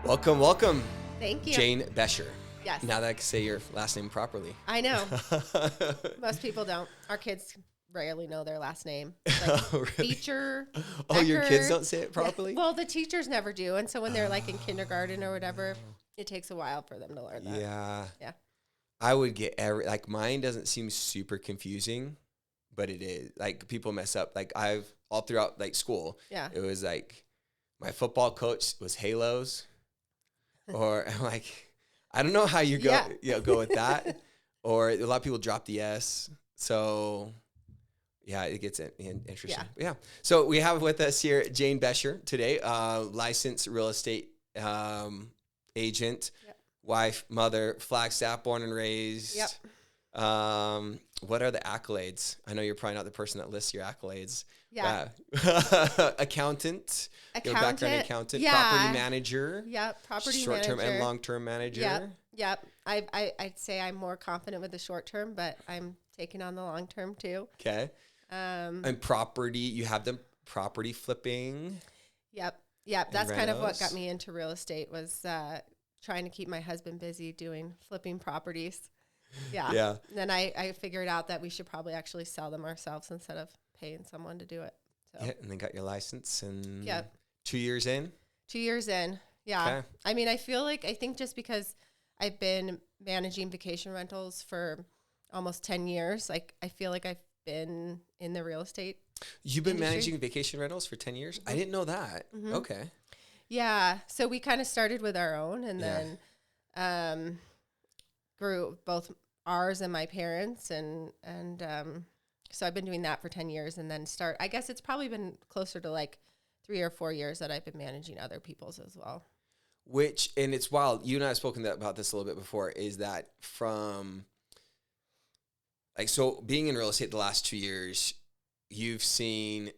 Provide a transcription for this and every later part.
Welcome, welcome. Thank you. Jane Becher. Yes. Now that I can say your last name properly. I know. Most people don't. Our kids rarely know their last name. Like Oh, really? Becher. Oh, your Becher. kids don't say it properly? Yeah. Well, the teachers never do. And so when they're like in kindergarten or whatever, it takes a while for them to learn that. Yeah. Yeah. I would get like mine doesn't seem super confusing, but it is. Like people mess up. Like all throughout like school. Yeah. It was like my football coach was Hallows, or I'm like, I don't know how you go go with that. Or a lot of people drop the S. So yeah, it gets interesting. Yeah. So we have with us here Jane Becher today, licensed real estate agent, wife, mother, Flagstaff, born and raised. Yep. What are the accolades? I know you're probably not the person that lists your accolades. Yeah. Accountant. You have a background in accountant. Yeah. Property manager. Yep. Property Short-term manager. and long-term manager. Yep. I'd say I'm more confident with the short term, but I'm taking on the long term too. Okay. And property, you have them property flipping. Yep. That's kind of what renos. got me into real estate was trying to keep my husband busy doing flipping properties. Yeah. Yeah. And then I figured out that we should probably actually sell them ourselves instead of paying someone to do it. So. Yeah, and then got your license and Yep. 2 years in. 2 years in. Yeah. Okay. I mean, I think just because I've been managing vacation rentals for almost 10 years, like I feel like I've been in the real estate. You've been industry. managing vacation rentals for 10 years? I didn't know that. Mm-hmm. Okay. Yeah. So we kind of started with our own and then grew both ours and my parents. And so I've been doing that for 10 years and then I guess it's probably been closer to like 3 or 4 years that I've been managing other people's as well. And it's wild. You and I have spoken about this a little bit before, is that from so being in real estate the last 2 years, you've seen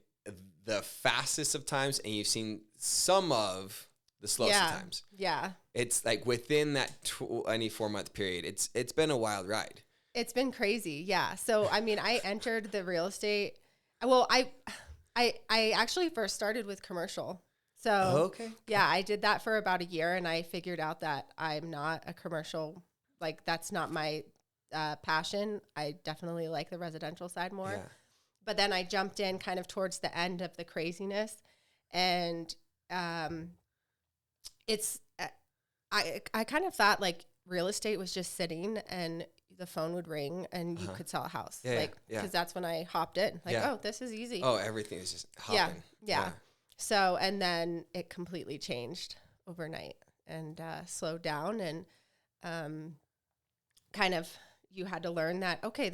the fastest of times and you've seen some of the slowest of times. Yeah. It's like within that 24-month period, it's been a wild ride. It's been crazy. Yeah. So, I mean, I entered the real estate. Well, I actually first started with commercial. So, yeah, I did that for about a year and I figured out that I'm not a commercial, like that's not my passion. I definitely like the residential side more. Yeah. But then I jumped in kind of towards the end of the craziness and I kind of thought like real estate was just sitting and the phone would ring and you could sell a house. Because that's when I hopped in. Oh, this is easy. Oh, everything is just hopping. Yeah. So, and then it completely changed overnight and slowed down and kind of you had to learn that, okay,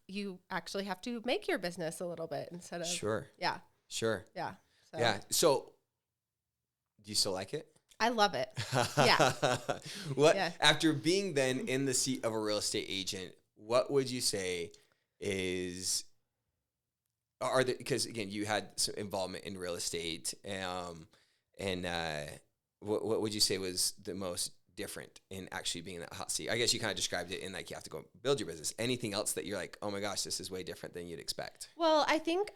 you actually have to make your business a little bit instead of. Sure. Yeah. Sure. Yeah. So. Yeah. So do you still like it? I love it. Yeah. After being then in the seat of a real estate agent, what would you say because again, you had some involvement in real estate, and what would you say was the most different in actually being in that hot seat? I guess you kind of described it in like you have to go build your business. Anything else that you're like, oh my gosh, this is way different than you'd expect? Well, I think,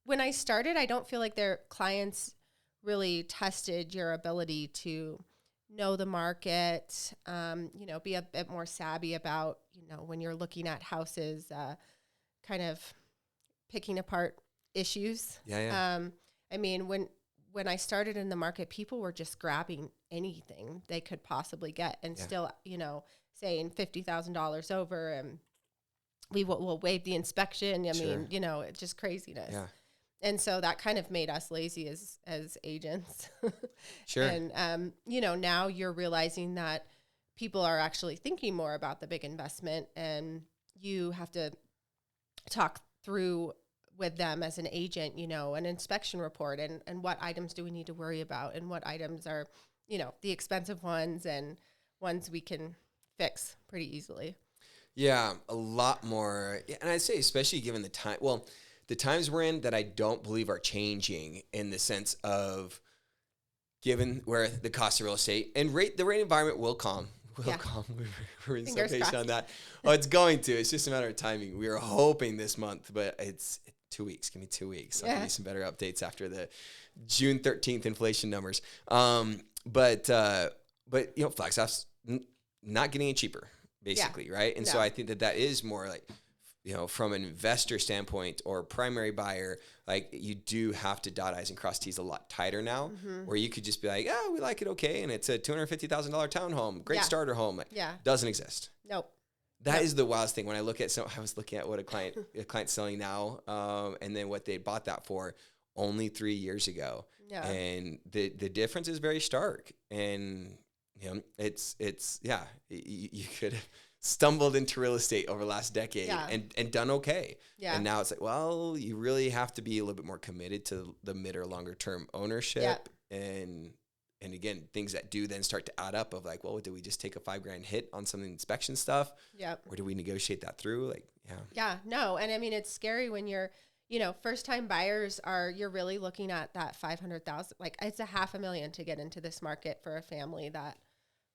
when I started, I don't feel like their clients really tested your ability to know the market, be a bit more savvy about, when you're looking at houses, kind of picking apart issues. Yeah. I mean, when I started in the market, people were just grabbing anything they could possibly get and still, saying $50,000 over and we'll waive the inspection. I mean, it's just craziness. Yeah. And so that kind of made us lazy as agents. Sure. And, now you're realizing that people are actually thinking more about the big investment and you have to talk through with them as an agent, an inspection report and what items do we need to worry about and what items are, the expensive ones and ones we can fix pretty easily. Yeah, a lot more. And I'd say especially given the time, the times we're in that I don't believe are changing in the sense of given where the cost of real estate and the rate environment will calm. We're in some patient on that. Oh, it's going to. It's just a matter of timing. We are hoping this month, but 2 weeks. Give me 2 weeks. I'll give you some better updates after the June 13th inflation numbers. But Flagstaff's not getting any cheaper, basically, right? And so I think that is more like, from an investor standpoint or primary buyer, like you do have to dot I's and cross T's a lot tighter now, where you could just be like, we like it, okay, and it's a $250,000 townhome, great starter home. Like, doesn't exist. Nope. That is the wildest thing. When I look at, I was looking at what a client's selling now, and then what they bought that for only 3 years ago. Yeah. And the difference is very stark. And, it's you could have stumbled into real estate over the last decade and done okay. Yeah. And now it's like, well, you really have to be a little bit more committed to the mid or longer term ownership. And again, things that do then start to add up of like, well, did we just take a $5,000 hit on some inspection stuff? Yep. Or do we negotiate that through? Like, no. And I mean, it's scary when you're, first time buyers you're really looking at that 500,000, like it's $500,000 to get into this market for a family that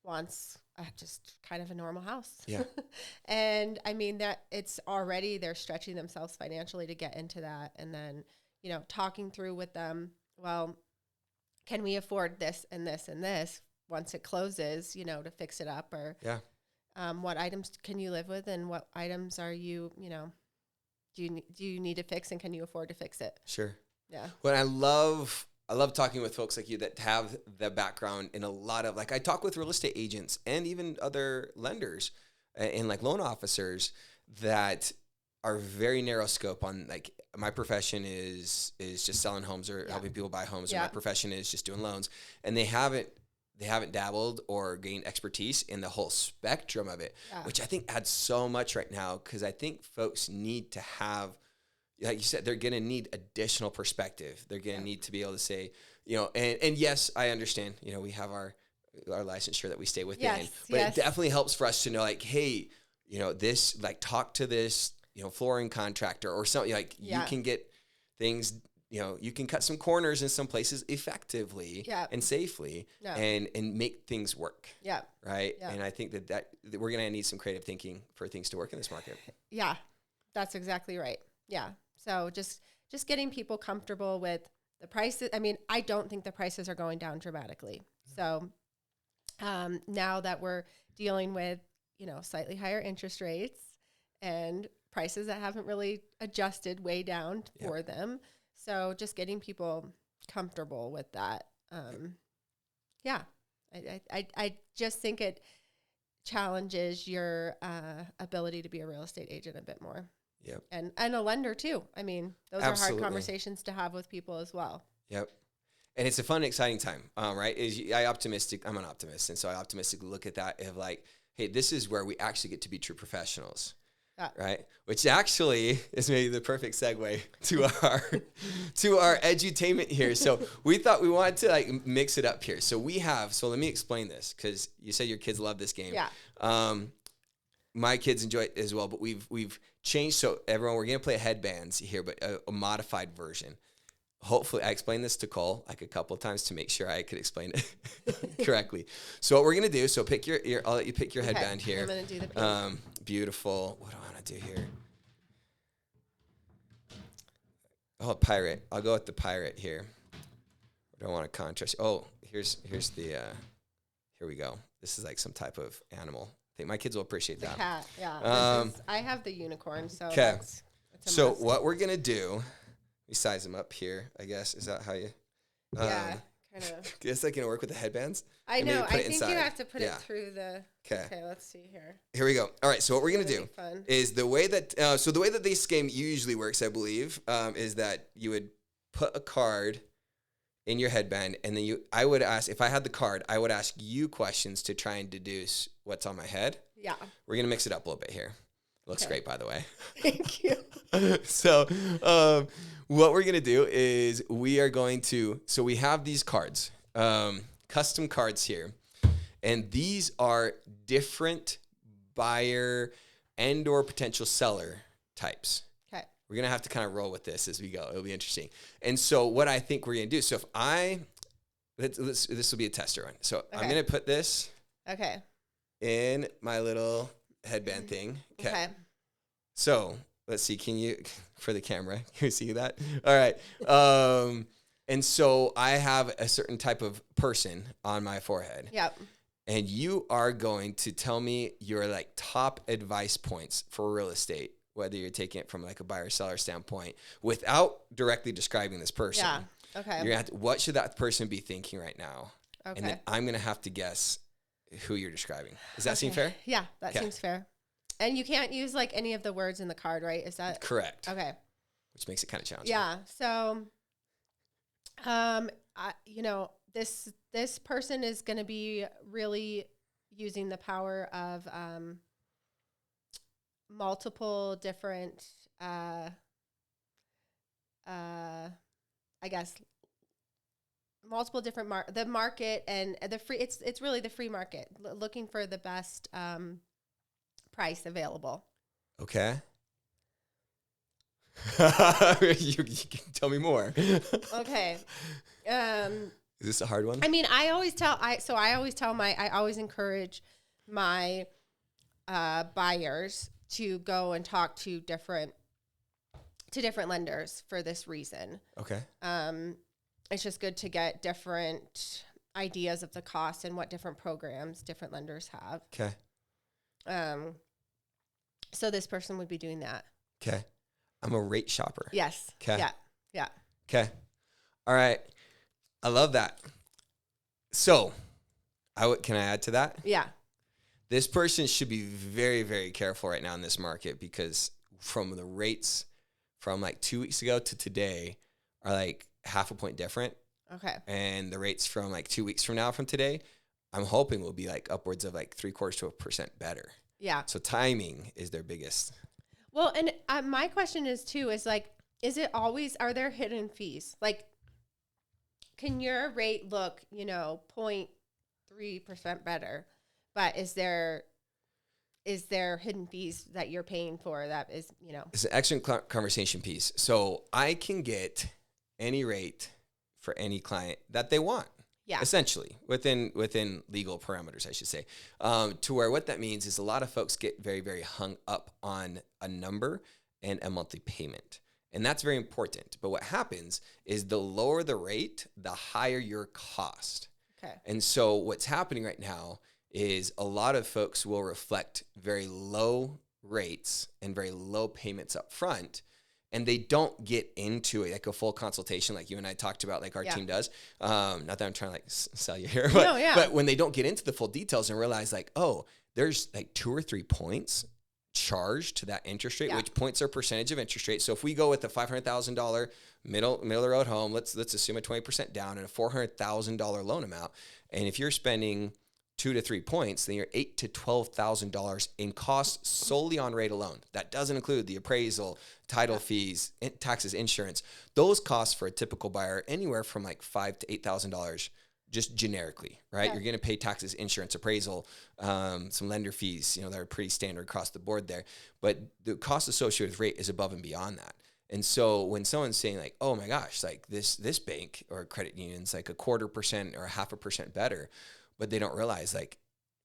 wants just kind of a normal house. Yeah. And I mean that it's already, they're stretching themselves financially to get into that. And then, talking through with them, well, can we afford this and this and this once it closes, to fix it up? Or what items can you live with, and what items are you, do you need to fix, and can you afford to fix it? Sure. Yeah. Well, I love talking with folks like you that have the background in a lot of, like, I talk with real estate agents and even other lenders and like loan officers that are very narrow scope on, like, my profession is just selling homes or helping people buy homes. Yeah. Or my profession is just doing loans, and they haven't dabbled or gained expertise in the whole spectrum of it, which I think adds so much right now. Cause I think folks need to have, like you said, they're going to need additional perspective. They're going to need to be able to say, and yes, I understand, we have our licensure that we stay within, but it definitely helps for us to know, like, hey, this, like, talk to this, flooring contractor or something, like you can get things, you can cut some corners in some places effectively and safely and make things work. Yeah. Right. Yeah. And I think that we're going to need some creative thinking for things to work in this market. Yeah, that's exactly right. Yeah. So just getting people comfortable with the prices. I mean, I don't think the prices are going down dramatically. So now that we're dealing with, slightly higher interest rates and prices that haven't really adjusted way down for them. So just getting people comfortable with that. I just think it challenges your ability to be a real estate agent a bit more. Yep. And a lender too. I mean, those are hard conversations to have with people as well. Yep. And it's a fun, exciting time, right? I'm an optimist. And so I optimistically look at that of like, hey, this is where we actually get to be true professionals. Right. Which actually is maybe the perfect segue to our edutainment here. So we thought we wanted to like mix it up here. So let me explain this, because you said your kids love this game. Yeah. My kids enjoy it as well, but we've changed. So everyone, we're going to play Headbandz here, but a modified version. Hopefully I explained this to Cole like a couple of times to make sure I could explain it correctly. So what we're going to do, so I'll let you pick your headband here. I'm going to do the pink. Beautiful. What do I want to do here? Oh, pirate. I'll go with the pirate here. I don't want to contrast. Oh, here's the, here we go. This is like some type of animal. I think my kids will appreciate that. Cat, yeah. I have the unicorn, so that's so must. What we're going to do, we size them up here, I guess. Is that how you? Yeah, kind of. It's like going to work with the headbands. I know. I think you have to put it through the. Okay, let's see here. Here we go. All right, so what we're going to do is the way that this game usually works, I believe, is that you would put a card in your headband, and then I would ask, if I had the card, I would ask you questions to try and deduce what's on my head. Yeah. We're going to mix it up a little bit here. Looks great, by the way. Thank you. So what we're going to do is we have these cards, custom cards here. And these are different buyer and or potential seller types. Okay. We're going to have to kind of roll with this as we go. It'll be interesting. And so what I think we're going to do, so if this will be a tester one. So I'm going to put this in my little headband thing. Okay. So let's see, can you, for the camera, can you see that? All right. And so I have a certain type of person on my forehead. Yep. And you are going to tell me your like top advice points for real estate, whether you're taking it from like a buyer seller standpoint without directly describing this person. Yeah. Okay. You're gonna have to, what should that person be thinking right now? Okay. And then I'm going to have to guess who you're describing. Does that seem fair? Yeah, that seems fair. And you can't use like any of the words in the card, right? Is that correct? Okay. Which makes it kind of challenging. Yeah. So, this person is going to be really using the power of multiple different, multiple different the market and the free. It's really the free market, looking for the best price available. Okay. you can tell me more. Okay. Is this a hard one? I mean, I always encourage my buyers to go and talk to different lenders for this reason. Okay. It's just good to get different ideas of the cost and what different programs different lenders have. Okay. So this person would be doing that. Okay. I'm a rate shopper. Yes. Okay. Yeah. Yeah. Okay. All right. I love that. So, can I add to that? Yeah. This person should be very, very careful right now in this market because from the rates from like 2 weeks ago to today are like half a point different. Okay. And the rates from like 2 weeks from now from today, I'm hoping will be like upwards of like 0.75% better. Yeah. So timing is their biggest. Well, and my question is too, is like, are there hidden fees? Like, can your rate look, 0.3% better, but is there hidden fees that you're paying for that is, It's an excellent conversation piece. So I can get any rate for any client that they want. Yeah. Essentially, within legal parameters, I should say. To where what that means is a lot of folks get very, very hung up on a number and a monthly payment. And that's very important. But what happens is the lower the rate, the higher your cost. Okay. And so what's happening right now is a lot of folks will reflect very low rates and very low payments up front. And they don't get into it like a full consultation like you and I talked about, like our team does. Not that I'm trying to like sell you here, but when they don't get into the full details and realize like, oh, there's like 2 or 3 points charged to that interest rate, which points are percentage of interest rate. So if we go with a $500,000 middle of the road home, let's assume a 20% down and a $400,000 loan amount. And if you're spending 2 to 3 points, then you're $8,000 to $12,000 in costs solely on rate alone. That doesn't include the appraisal, title fees, taxes, insurance. Those costs for a typical buyer anywhere from like $5,000 to $8,000, just generically, right? You're going to pay taxes, insurance, appraisal, some lender fees, that are pretty standard across the board there. But the cost associated with rate is above and beyond that. And so when someone's saying like, oh my gosh, like this bank or credit union's like 0.25% or 0.5% better, but they don't realize like,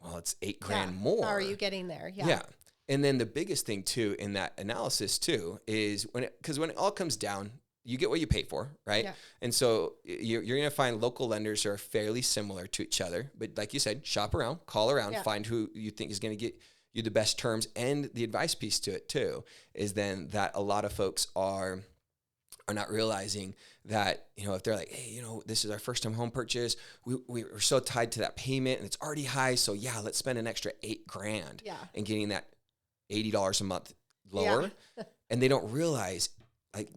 well, it's $8,000 more. How are you getting there? Yeah. And then the biggest thing too, in that analysis too, is when it all comes down, you get what you pay for, right? Yeah. And so you're going to find local lenders are fairly similar to each other, but like you said, shop around, call around, find who you think is going to get you the best terms. And the advice piece to it too, is then that a lot of folks are not realizing that, if they're like, hey, this is our first time home purchase. We're so tied to that payment and it's already high. So let's spend an extra $8,000 and getting that $80 a month lower. And they don't realize like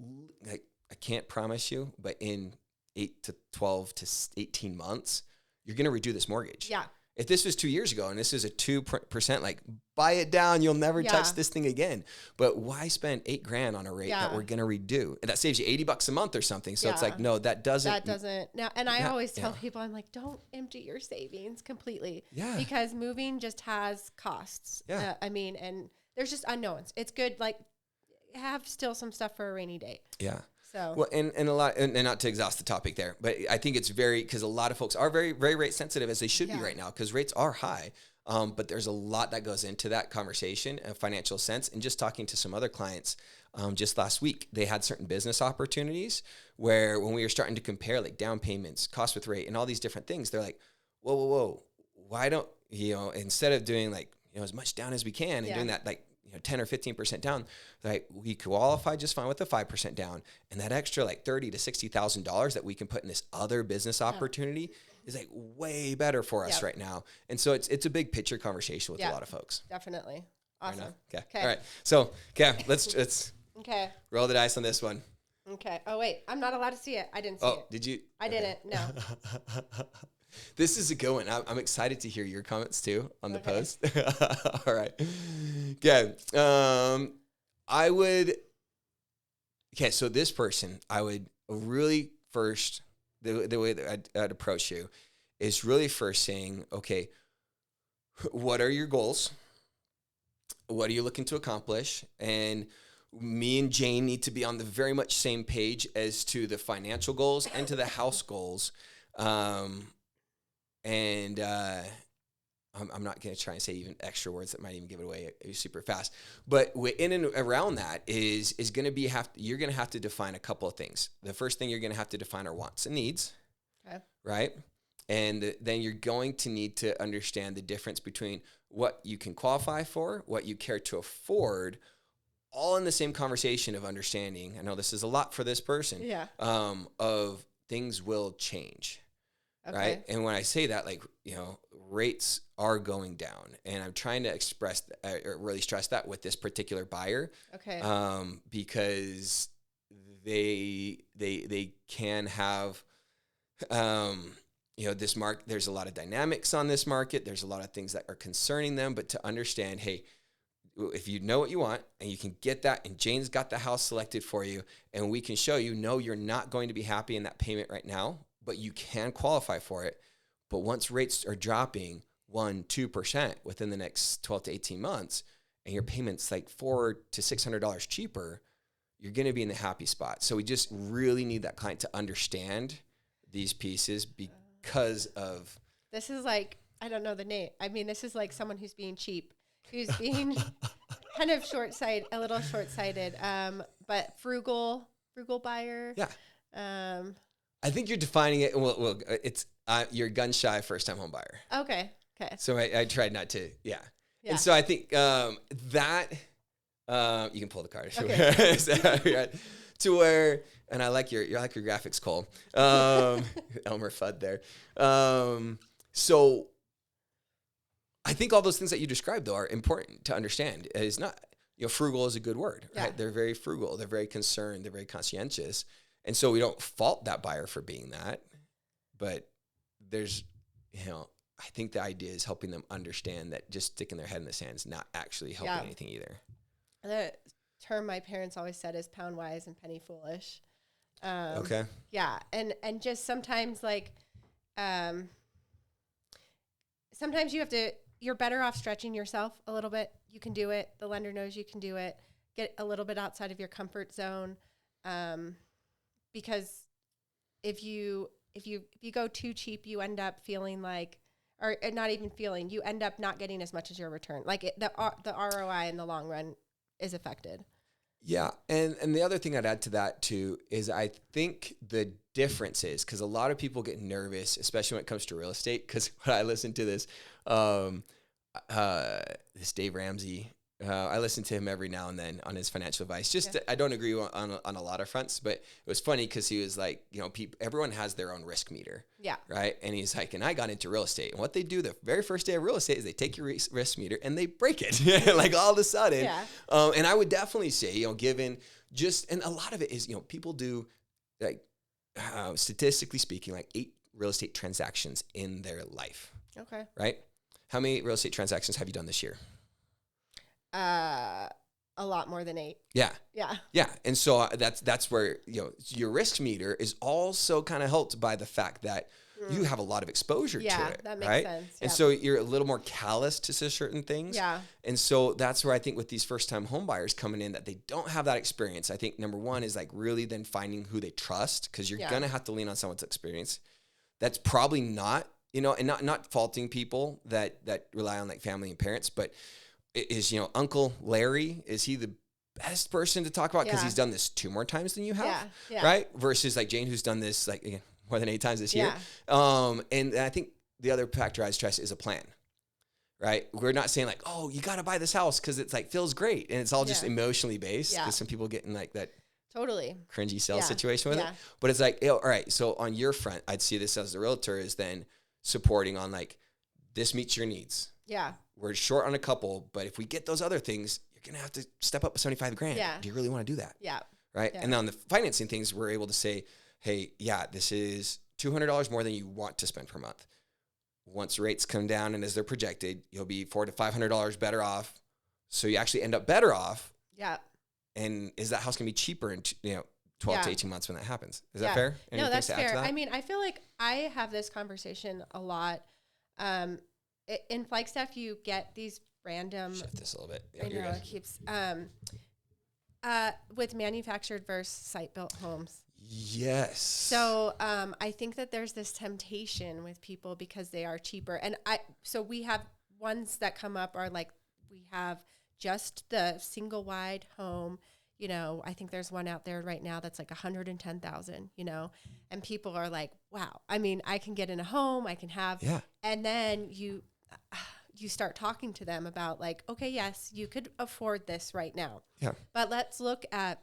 I can't promise you, but in 8 to 12 to 18 months, you're going to redo this mortgage. Yeah. If this was 2 years ago and this is a 2%, like buy it down, you'll never touch this thing again. But why spend $8,000 on a rate that we're going to redo? And that saves you $80 a month or something. So it's like, no, that doesn't. Now, and I always tell people, I'm like, don't empty your savings completely. Yeah. Because moving just has costs. Yeah. And there's just unknowns. It's good, like, have still some stuff for a rainy day. Yeah. So. Well, and a lot, and not to exhaust the topic there, but I think it's because a lot of folks are very, very rate sensitive as they should be right now because rates are high. But there's a lot that goes into that conversation, a financial sense. And just talking to some other clients just last week, they had certain business opportunities where when we were starting to compare like down payments, cost with rate, and all these different things, they're like, whoa, why don't, instead of doing like, as much down as we can and doing that like, 10 or 15% down, like we qualify just fine with the 5% down. And that extra like $30,000 to $60,000 that we can put in this other business opportunity is like way better for us right now. And so it's a big picture conversation with a lot of folks. Definitely. Awesome. Okay. All right. So, let's roll the dice on this one. Okay. Oh, wait. I'm not allowed to see it. I didn't see it. Oh, did you? I didn't. No. This is a good one. I'm excited to hear your comments too on the post. All right. Okay. So this person, I would really first, the way that I'd approach you is really first saying, okay, what are your goals? What are you looking to accomplish? And me and Jane need to be on the very much same page as to the financial goals and to the house goals. I'm not going to try and say even extra words that might even give it away super fast. But in and around that is going to be you're going to have to define a couple of things. The first thing you're going to have to define are wants and needs, right? And then you're going to need to understand the difference between what you can qualify for, what you care to afford, all in the same conversation of understanding. I know this is a lot for this person. Of things will change. Okay. Right. And when I say that, like, rates are going down, and I'm trying to express or really stress that with this particular buyer. Okay. Because they can have, this market, there's a lot of dynamics on this market. There's a lot of things that are concerning them, but to understand, hey, if you know what you want and you can get that, and Jane's got the house selected for you, and we can show you, no, you're not going to be happy in that payment right now, but you can qualify for it. But once rates are dropping 1-2% within the next 12 to 18 months, and your payment's like $400 to $600 cheaper, you're going to be in the happy spot. So we just really need that client to understand these pieces because of. This is like, I don't know the name. I mean, this is like someone who's being cheap, who's being kind of a little short-sighted, but frugal buyer. Yeah. I think you're defining it. Well, it's you're gun shy first time home buyer. Okay. So I tried not to. Yeah. And so I think that you can pull the card. Okay. To where, and I like your graphics, Cole. Elmer Fudd there. So I think all those things that you described though are important to understand. It's not, frugal is a good word, right? They're very frugal. They're very concerned. They're very conscientious. And so we don't fault that buyer for being that, but there's, I think the idea is helping them understand that just sticking their head in the sand is not actually helping anything either. The term my parents always said is pound wise and penny foolish. Okay. Yeah. And just sometimes like, sometimes you're better off stretching yourself a little bit. You can do it. The lender knows you can do it. Get a little bit outside of your comfort zone. Because if you go too cheap, you end up feeling like, or not even feeling, you end up not getting as much as your return. Like the ROI in the long run is affected. Yeah. And the other thing I'd add to that too, is I think the difference is, because a lot of people get nervous, especially when it comes to real estate. Because when I listen to this, this Dave Ramsey, I listen to him every now and then on his financial advice. I don't agree on a lot of fronts, but it was funny because he was like, everyone has their own risk meter. Yeah. Right. And he's like, and I got into real estate, and what they do the very first day of real estate is they take your risk meter and they break it like all of a sudden. Yeah. And I would definitely say, given just, and a lot of it is, people do like, statistically speaking, like 8 real estate transactions in their life. Okay. Right. How many real estate transactions have you done this year? A lot more than 8. Yeah. And so that's where, your risk meter is also kind of helped by the fact that you have a lot of exposure to it. Yeah, that makes sense. And so you're a little more callous to certain things. Yeah. And so that's where I think with these first time home buyers coming in that they don't have that experience, I think number one is like really then finding who they trust, because you're going to have to lean on someone's experience. That's probably not you know, and not faulting people that rely on like family and parents, but is, you know, Uncle Larry, is he the best person to talk about because he's done this 2 more times than you have, right? Versus like Jane, who's done this like, again, more than 8 times this year. And I think the other factor I stress is a plan, right? We're not saying like, oh, you got to buy this house because it's like feels great, and it's all just emotionally based. Because some people get in like that totally cringy sales situation with it. But it's like, all right, so on your front, I'd see this as a realtor is then supporting on like, this meets your needs. Yeah, we're short on a couple, but if we get those other things, going to have to step up $75,000. Yeah. Do you really want to do that? Yeah. Right. Yeah. And on the financing things, we're able to say, hey, this is $200 more than you want to spend per month. Once rates come down and as they're projected, you'll be $400 to $500 better off. So you actually end up better off. Yeah. And is that house going to be cheaper in 12 to 18 months when that happens? Is that fair? No, that's fair. I mean, I feel like I have this conversation a lot. In Flagstaff, you get these random. Shift this a little bit. Yeah, I know it keeps with manufactured versus site-built homes. Yes. So I think that there's this temptation with people because they are cheaper, and so we have ones that come up are like we have just the single wide home. You know, I think there's one out there right now that's like 110,000. You know, and people are like, wow. I mean, I can get in a home. I can have. Yeah. And then you start talking to them about like, okay, yes, you could afford this right now. Yeah. But let's look at,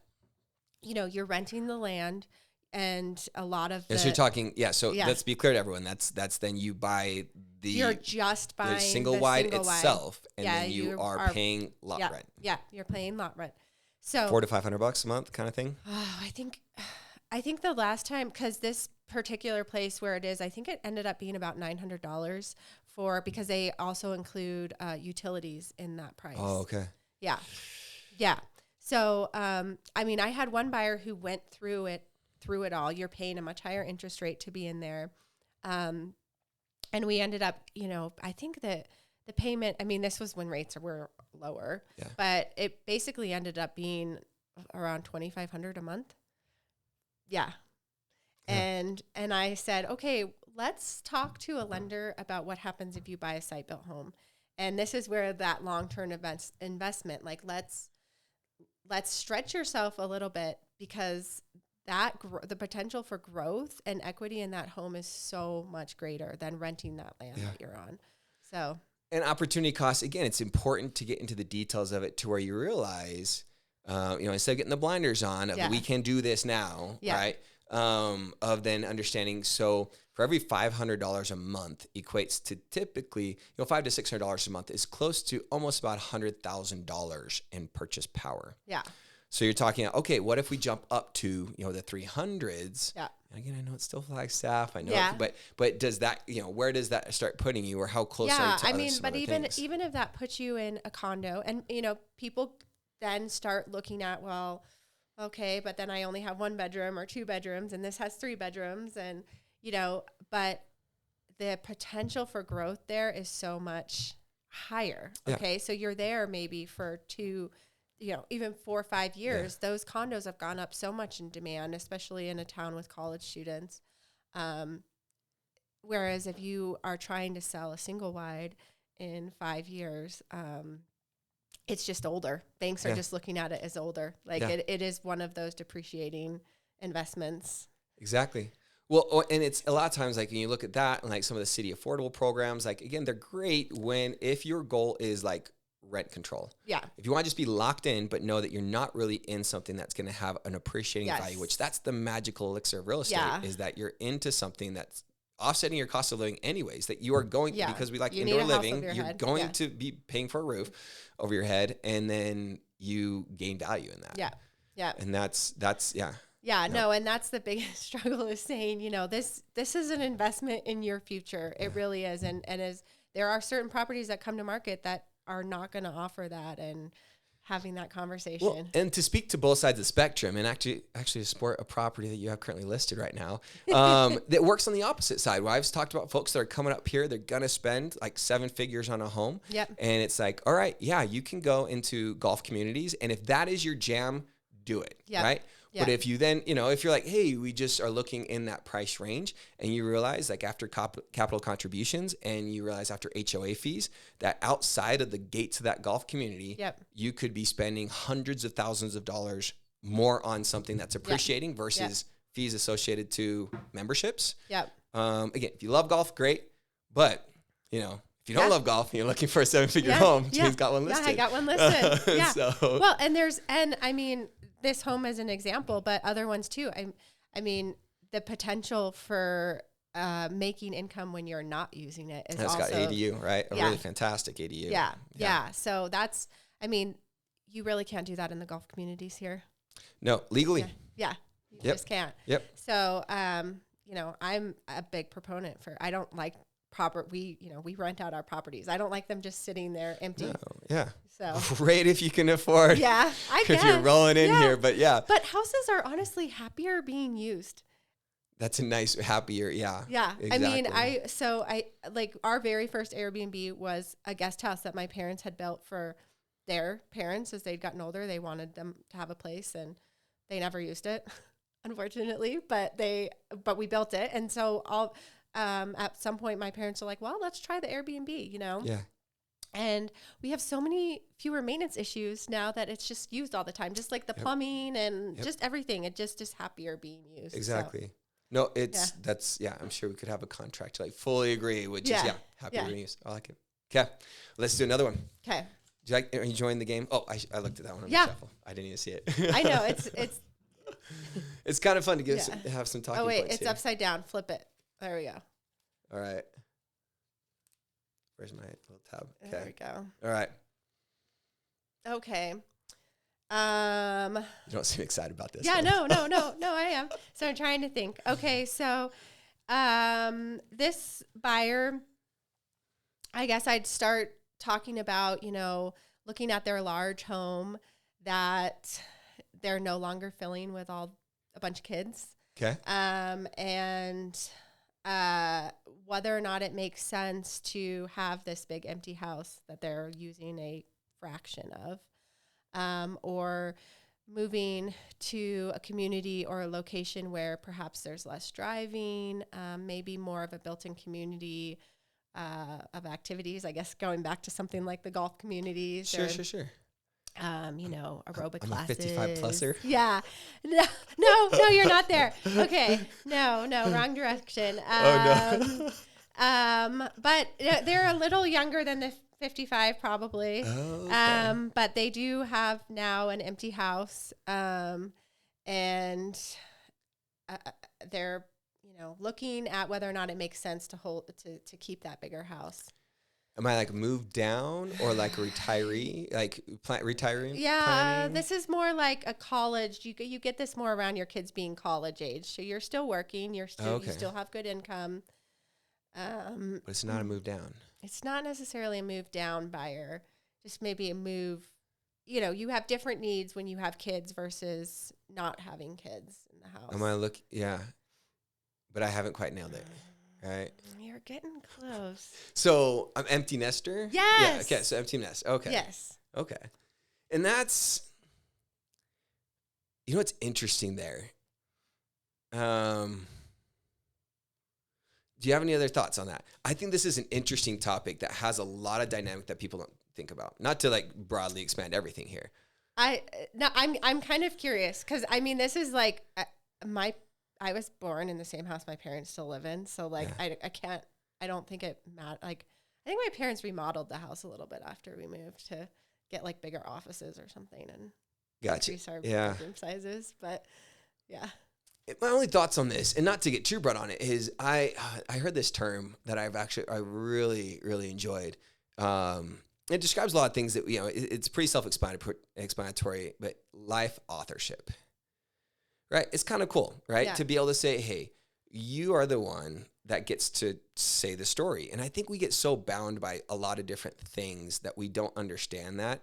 you know, you're renting the land and a lot of so you're talking, let's be clear to everyone. That's then you buy you're just buying the single wide itself and then you are paying lot rent. Yeah. You're paying lot rent. So $400 to $500 a month kind of thing. I think the last time, cause this particular place where it is, I think it ended up being about $900 because they also include utilities in that price. Oh, okay. Yeah. Yeah. So, I mean, I had one buyer who went through it all. You're paying a much higher interest rate to be in there. And we ended up, you know, I think that the payment, I mean, this was when rates were lower, but it basically ended up being around $2,500 a month. Yeah. And I said, okay, let's talk to a lender about what happens if you buy a site-built home. And this is where that long-term investment, like let's stretch yourself a little bit because that the potential for growth and equity in that home is so much greater than renting that land that you're on. So, and opportunity costs, again, it's important to get into the details of it to where you realize, instead of getting the blinders on, we can do this now, right? Of then understanding. So for every $500 a month equates to typically, $500 to $600 a month is close to almost about $100,000 in purchase power. Yeah. So you're talking, okay, what if we jump up to, the 300s? Yeah. Again, I know it's still Flagstaff. I know, but does that, where does that start putting you, or how close are you to but even if that puts you in a condo, and people then start looking at, well, okay, but then I only have 1 bedroom or 2 bedrooms, and this has 3 bedrooms, and but the potential for growth there is so much higher. Okay, so you're there maybe for 2, even 4 or 5 years. Those condos have gone up so much in demand, especially in a town with college students. Whereas if you are trying to sell a single wide in 5 years, it's just older. Banks are just looking at it as older. Like it is one of those depreciating investments. Exactly. Well, and it's a lot of times, like when you look at that and like some of the city affordable programs, like again, they're great if your goal is like rent control. Yeah. If you want to just be locked in, but know that you're not really in something that's going to have an appreciating value, which that's the magical elixir of real estate, is that you're into something that's offsetting your cost of living anyways, that you are going, because we like indoor living, you're going to be paying for a roof over your head, and then you gain value in that. Yeah. Yeah. And that's Yeah, no, and that's the biggest struggle, is saying, this is an investment in your future. It really is. And there are certain properties that come to market that are not going to offer that, and having that conversation. Well, and to speak to both sides of the spectrum, and actually support a property that you have currently listed right now, that works on the opposite side. Well, I've talked about folks that are coming up here, they're going to spend like 7 figures on a home. Yep. And it's like, all right, you can go into golf communities, and if that is your jam, do it. Yep. Right. Yeah. But if you then, if you're like, hey, we just are looking in that price range, and you realize like after capital contributions, and you realize after HOA fees that outside of the gates of that golf community, you could be spending hundreds of thousands of dollars more on something that's appreciating versus fees associated to memberships. Again, if you love golf, great. But, if you don't love golf and you're looking for a 7-figure home, Jane's got one listed. Yeah, I got one listed. Yeah. So. Well, and I mean, this home is an example, but other ones too. I mean, the potential for making income when you're not using it is also. It's got ADU, right? A really fantastic ADU. Yeah. So that's, I mean, you really can't do that in the golf communities here. No, legally. Yeah. You just can't. So, I'm a big proponent I don't like we rent out our properties. I don't like them just sitting there empty. No, yeah. So great if you can afford. Yeah, I guess. If you're rolling in here, but yeah. But houses are honestly happier being used. That's a nice, happier, yeah. Yeah. Exactly. I mean, I like our very first Airbnb was a guest house that my parents had built for their parents as they'd gotten older. They wanted them to have a place and they never used it, unfortunately, but we built it. And so at some point my parents are like, well, let's try the Airbnb, Yeah. And we have so many fewer maintenance issues now that it's just used all the time, just like the plumbing and just everything. It just is happier being used. Exactly. So. No, I'm sure we could have a contract to like fully agree, which is happier being used. I like it. Okay. Let's do another one. Okay. Are you enjoying the game? Oh, I looked at that one on the shuffle. I didn't even see it. I know. It's kind of fun to have some talking points. Oh, wait. It's here. Upside down. Flip it. There we go. All right. Where's my little tab? Okay. There we go. All right. Okay. You don't seem excited about this. Yeah, no, I am. So I'm trying to think. Okay, so this buyer, I guess I'd start talking about, looking at their large home that they're no longer filling with a bunch of kids. Okay. And whether or not it makes sense to have this big empty house that they're using a fraction of, or moving to a community or a location where perhaps there's less driving, maybe more of a built-in community of activities, I guess going back to something like the golf communities. Sure. Aerobic I'm classes. a 55-pluser. Yeah. No, you're not there. Okay. No, wrong direction. But they're a little younger than the 55 probably. Oh, okay. But they do have now an empty house. And they're, looking at whether or not it makes sense to keep that bigger house. Am I like moved down or like a retiree, retiring? Yeah, planning? This is more like a college. You get this more around your kids being college age. So you're still working. You still have good income. But it's not a move down. It's not necessarily a move down buyer. Just maybe a move. You have different needs when you have kids versus not having kids in the house. Am I but I haven't quite nailed it. Right. You're getting close. So I'm empty nester? Yes. Yeah. Okay. So empty nest. Okay. Yes. Okay. And that's, what's interesting there? Do you have any other thoughts on that? I think this is an interesting topic that has a lot of dynamic that people don't think about. Not to like broadly expand everything here. I'm kind of curious because this is like I was born in the same house my parents still live in. So like, I don't think it matters. Like, I think my parents remodeled the house a little bit after we moved to get like bigger offices or something and increase our bedroom sizes. But yeah. My only thoughts on this, and not to get too broad on it, is I heard this term that I really, really enjoyed. It describes a lot of things that, it's pretty self-explanatory, but life authorship. Right? It's kind of cool, right? Yeah. To be able to say, hey, you are the one that gets to say the story. And I think we get so bound by a lot of different things that we don't understand that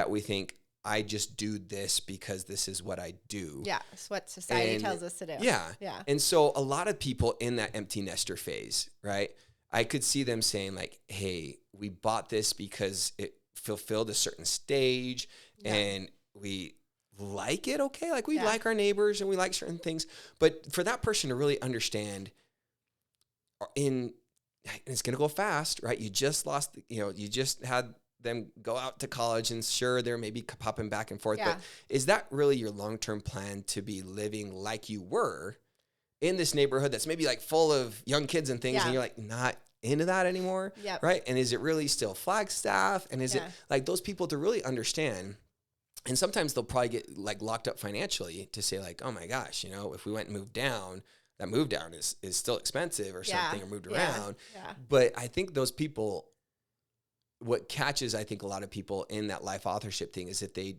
we think, I just do this because this is what I do. Yeah, it's what society tells us to do. Yeah. And so a lot of people in that empty nester phase, right? I could see them saying like, hey, we bought this because it fulfilled a certain stage and we like it. Okay. Like we like our neighbors and we like certain things, but for that person to really understand and it's going to go fast, right? You just lost, you just had them go out to college and sure, they're maybe popping back and forth, but is that really your long-term plan to be living like you were in this neighborhood that's maybe like full of young kids and things and you're like not into that anymore, right? And is it really still Flagstaff? And is it like those people to really understand? And sometimes they'll probably get like locked up financially to say like, oh my gosh, if we went and moved down, that move down is still expensive or something or moved around. But I think those people, what catches, I think a lot of people in that life authorship thing is that they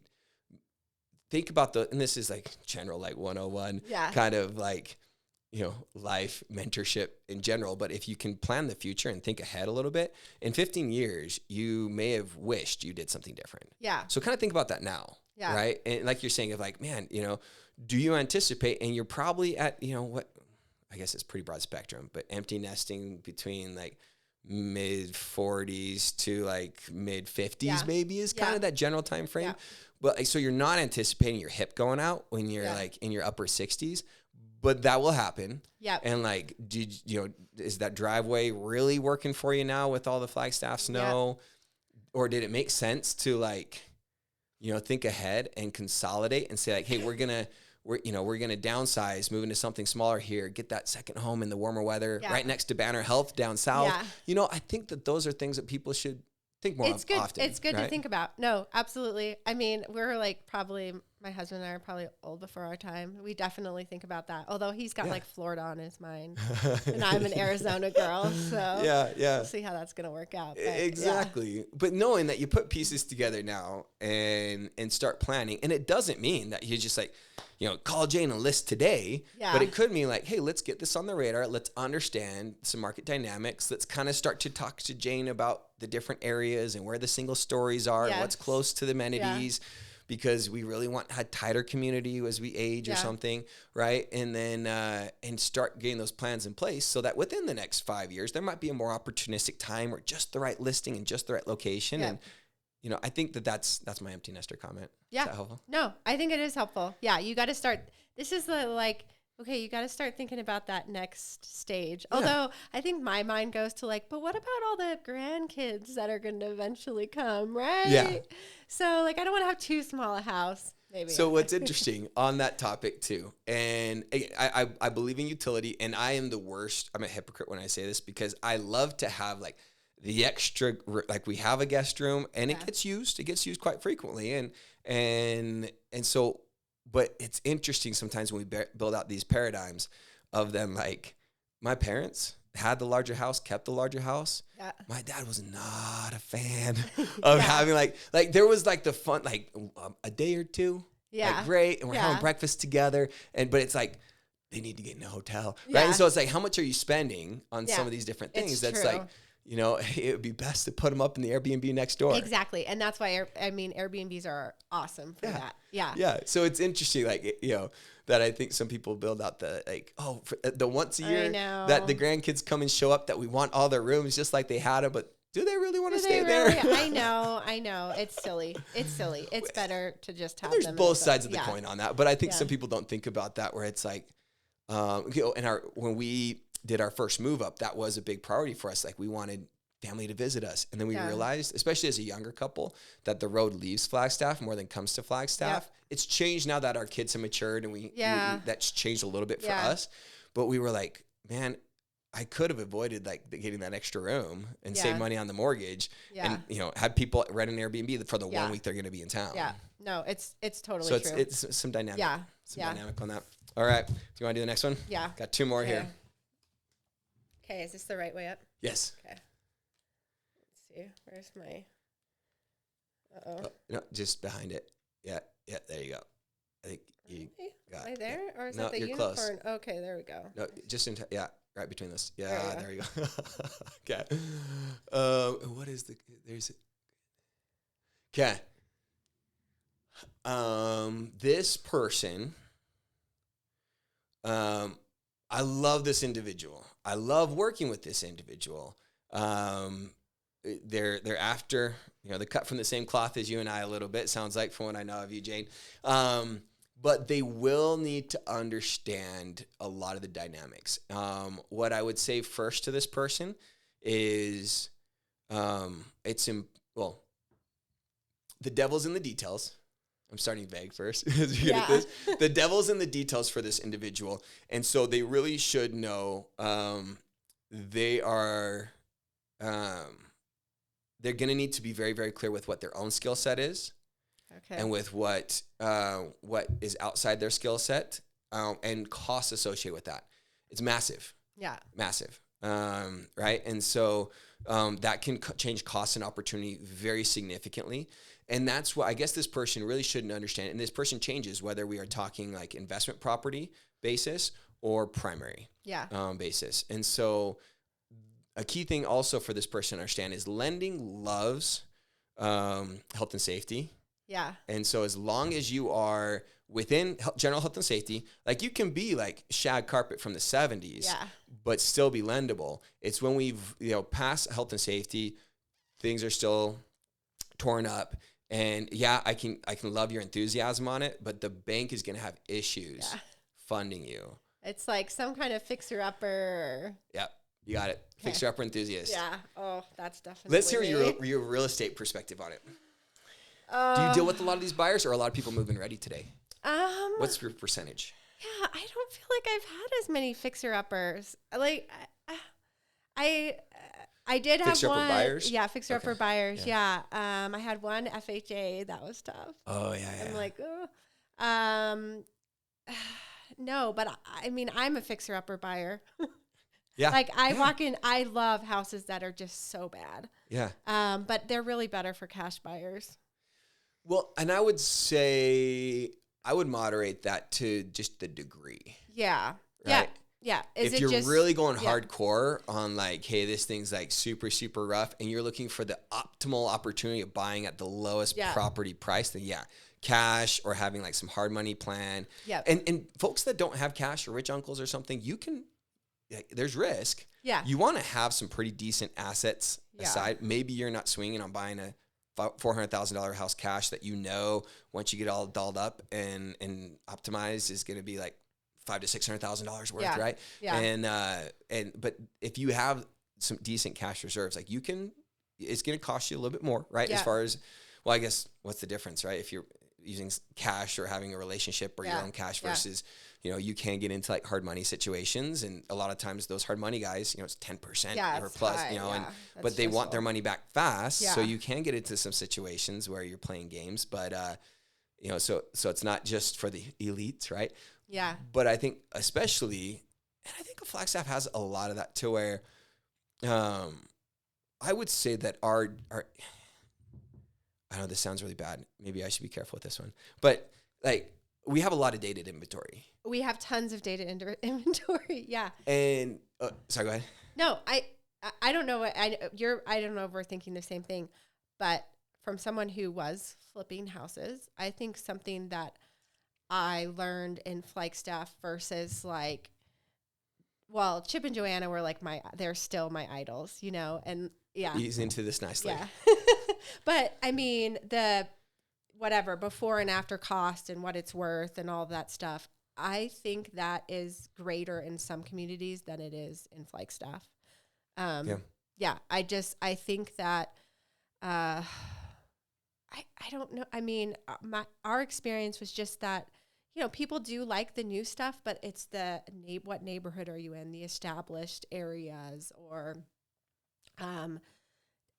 think about and this is like general, like 101 kind of like, life mentorship in general. But if you can plan the future and think ahead a little bit, in 15 years, you may have wished you did something different. Yeah. So kind of think about that now. Yeah. Right. And like you're saying of like, man, do you anticipate, and you're probably at, what, I guess it's pretty broad spectrum, but empty nesting between like mid 40s to like mid 50s maybe is kind of that general time frame. Yeah. But like, so you're not anticipating your hip going out when you're like in your upper 60s. But that will happen. Yeah. And like, is that driveway really working for you now with all the Flagstaff snow? Yep. Or did it make sense to like, think ahead and consolidate and say like, hey, we're gonna downsize, move into something smaller here, get that second home in the warmer weather, right next to Banner Health down south. Yeah. I think that those are things that people should think more often. It's good to think about. No, absolutely. I mean, we're like probably, my husband and I are probably old before our time. We definitely think about that. Although he's got like Florida on his mind and I'm an Arizona girl. So we'll see how that's going to work out. But, exactly. But knowing that you put pieces together now and start planning, and it doesn't mean that you just like, call Jane and list today, but it could mean like, hey, let's get this on the radar. Let's understand some market dynamics. Let's kind of start to talk to Jane about the different areas and where the single stories are, and what's close to the amenities, because we really want a tighter community as we age or something, right? And then and start getting those plans in place so that within the next 5 years, there might be a more opportunistic time or just the right listing and just the right location. And I think that's my empty nester comment. Yeah. Is that helpful? No, I think it is helpful. Yeah. You got to start. This is you got to start thinking about that next stage. Yeah. Although I think my mind goes to like, but what about all the grandkids that are going to eventually come, right? Yeah. So like, I don't want to have too small a house. Maybe. So what's interesting on that topic too, and I believe in utility, and I am the worst. I'm a hypocrite when I say this because I love to have like the extra, like we have a guest room and it gets used quite frequently. And so, but it's interesting sometimes when we build out these paradigms of them, like my parents had the larger house, kept the larger house. Yeah. My dad was not a fan of having like there was like the fun, like a day or two, like great. And we're having breakfast together. But it's like, they need to get in a hotel. Right. And so it's like, how much are you spending on some of these different things? That's true. Like, it would be best to put them up in the Airbnb next door. Exactly. And that's why, Airbnbs are awesome for that. Yeah. Yeah. So it's interesting, like, that I think some people build out the once a year that the grandkids come and show up, that we want all their rooms just like they had it, but do they really want to stay there? I know. It's silly. It's better to just have them. There's both sides of the coin on that. But I think some people don't think about that, where it's like, when we did our first move up, that was a big priority for us. Like we wanted family to visit us. And then we realized, especially as a younger couple, that the road leaves Flagstaff more than comes to Flagstaff. Yep. It's changed now that our kids have matured, and we that's changed a little bit for us. But we were like, man, I could have avoided like getting that extra room and save money on the mortgage and, have people rent an Airbnb for the 1 week they're going to be in town. Yeah. No, it's totally true. So it's some dynamic. Yeah. Dynamic on that. All right. Do you want to do the next one? Yeah. Got two more here. Okay, is this the right way up? Yes. Okay. Let's see. Where's my... Oh, no, just behind it. Yeah, there you go. I think you got it. Am I there? Or is that the unicorn? Close. Okay, there we go. No, just right between this. Yeah, there you go. Okay. What is there's... Okay. This person... I love this individual. I love working with this individual. they're after, they're cut from the same cloth as you and I a little bit, sounds like, from what I know of you, Jane. But they will need to understand a lot of the dynamics. What I would say first to this person is the devil's in the details. I'm starting vague first. The devil's in the details for this individual. And so they really should know they're going to need to be very, very clear with what their own skill set is. Okay. And with what is outside their skill set and costs associated with that. It's massive. Yeah. Massive. Right? And so that can change costs and opportunity very significantly. And that's what I guess this person really shouldn't understand. And this person changes whether we are talking like investment property basis or primary basis. And so a key thing also for this person to understand is lending loves health and safety. Yeah. And so as long as you are within general health and safety, like you can be like shag carpet from the 70s, but still be lendable. It's when we've, past health and safety, things are still torn up. And I can love your enthusiasm on it, but the bank is going to have issues funding you. It's like some kind of fixer-upper. Yep, you got it. Okay. Fixer-upper enthusiast. Yeah. Oh, that's definitely. Let's hear your real estate perspective on it. Do you deal with a lot of these buyers, or a lot of people move-in ready today? What's your percentage? Yeah, I don't feel like I've had as many fixer-uppers. Like, I did have one. Buyers? Yeah, fixer-upper buyers. Yeah. I had one FHA. That was tough. Oh, yeah. I'm like, no, but I mean, I'm a fixer-upper buyer. Yeah. Like I walk in, I love houses that are just so bad. Yeah. But they're really better for cash buyers. Well, and I would say I would moderate that to just the degree. Yeah. Right? Yeah. If you're really going hardcore on like, hey, this thing's like super, super rough, and you're looking for the optimal opportunity of buying at the lowest property price, then cash or having like some hard money plan. Yeah. And folks that don't have cash or rich uncles or something, there's risk. Yeah. You want to have some pretty decent assets aside. Maybe you're not swinging on buying a $400,000 house cash that once you get all dolled up and optimized is going to be like $500,000 to $600,000 worth, right? Yeah. But if you have some decent cash reserves, like it's going to cost you a little bit more, right? Yeah. As far as, I guess what's the difference, right? If you're using cash or having a relationship or your own cash versus, you can get into like hard money situations. And a lot of times those hard money guys, it's 10% or plus, high, but they want their money back fast. Yeah. So you can get into some situations where you're playing games, but, so it's not just for the elites, right? Yeah. But I think especially, and I think Flagstaff has a lot of that to where, I would say that our I know this sounds really bad. Maybe I should be careful with this one. But like we have a lot of dated inventory. We have tons of dated inventory. Yeah. And sorry, go ahead. No, I don't know what I don't know if we're thinking the same thing, but from someone who was flipping houses, I think something that I learned in Flagstaff versus like, Chip and Joanna were like they're still my idols, and yeah. He's into this nicely. Yeah. But I mean, the whatever before and after cost and what it's worth and all of that stuff, I think that is greater in some communities than it is in Flagstaff. Yeah. I think that, I don't know. I mean, our experience was just that, people do like the new stuff, but it's what neighborhood are you in, the established areas, or,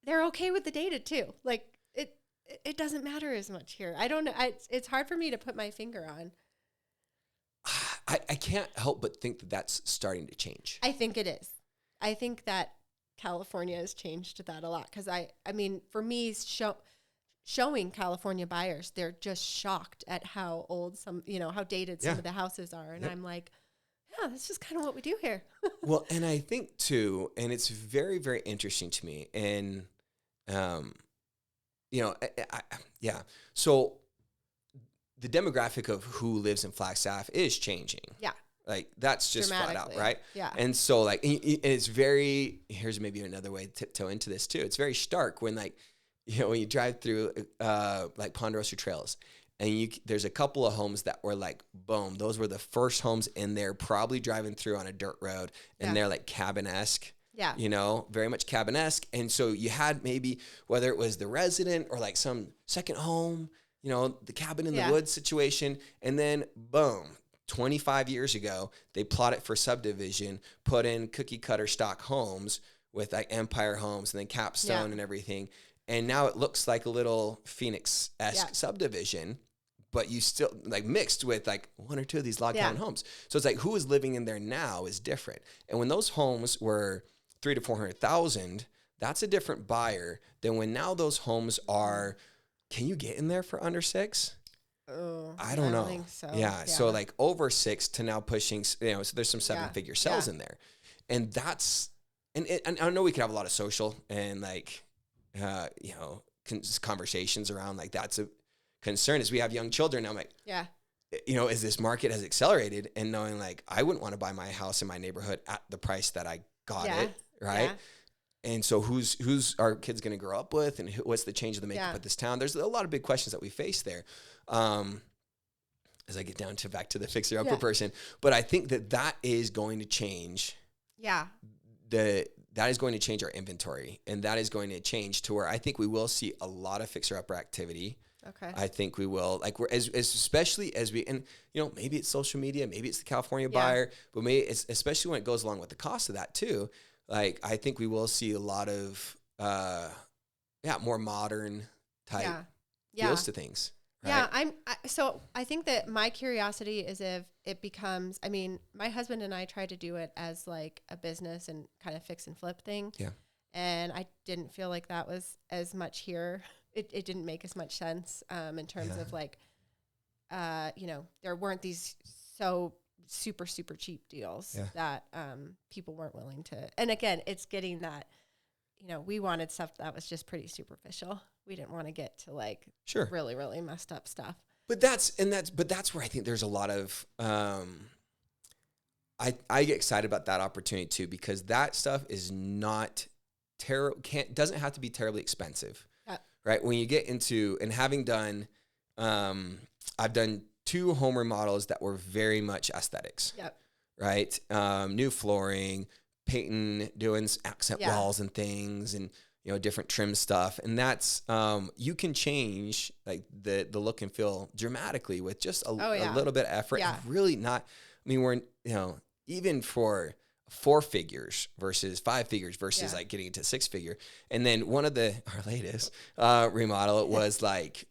they're okay with the data too. Like it doesn't matter as much here. I don't know. It's hard for me to put my finger on. I can't help but think that that's starting to change. I think it is. I think that California has changed that a lot. Cause I mean, for me, showing California buyers, they're just shocked at how old how dated some of the houses are. And I'm like, yeah, that's just kind of what we do here. Well, and I think too, and it's very, very interesting to me. And, so the demographic of who lives in Flagstaff is changing. Yeah. Like that's just flat out, right? Yeah. And so like, and it's very, here's maybe another way to tiptoe into this too. It's very stark when like, when you drive through like Ponderosa Trails and there's a couple of homes that were like, boom, those were the first homes in there, probably driving through on a dirt road, and they're like cabin-esque. Yeah. Very much cabin-esque. And so you had maybe, whether it was the resident or like some second home, the cabin in the woods situation. And then boom, 25 years ago, they plot it for subdivision, put in cookie cutter stock homes with like Empire Homes and then Capstone and everything. And now it looks like a little Phoenix-esque subdivision, but you still like mixed with like one or two of these log cabin homes. So it's like who is living in there now is different. And when those homes were 300,000 to 400,000, that's a different buyer than when now those homes are. Can you get in there for under 6? I don't know. Think so. Yeah. So like over 6 to now pushing. So there's some 7-figure sales in there, and that's and I know we could have a lot of social and like conversations around like that's a concern as we have young children. I'm like, as this market has accelerated and knowing like I wouldn't want to buy my house in my neighborhood at the price that I got it, right? And so who's our kids going to grow up with, and what's the change of the makeup of this town? There's a lot of big questions that we face there. As I get back to the fixer upper person, but I think that is going to change. Yeah. That is going to change our inventory, and that is going to change to where I think we will see a lot of fixer upper activity. Okay. I think we will, like especially as we, and maybe it's social media, maybe it's the California buyer, but maybe it's especially when it goes along with the cost of that too. Like I think we will see a lot of more modern type deals to things. Right? Yeah, so I think that my curiosity is if it becomes, my husband and I tried to do it as like a business and kind of fix and flip thing. Yeah. And I didn't feel like that was as much here. It didn't make as much sense in terms of like, there weren't these so super, super cheap deals that people weren't willing to. And again, it's getting that, we wanted stuff that was just pretty superficial. We didn't want to get to like really, really messed up stuff. But that's where I think there's a lot of, I get excited about that opportunity too, because that stuff is not doesn't have to be terribly expensive, right? When you get into, and having done, I've done 2 home remodels that were very much aesthetics, right? New flooring, painting, doing accent walls and things, and different trim stuff. And that's, you can change like the look and feel dramatically with just a little bit of effort. And really not, we're, even for 4 figures versus 5 figures versus like getting into 6 figure. And then one of our latest remodel was like,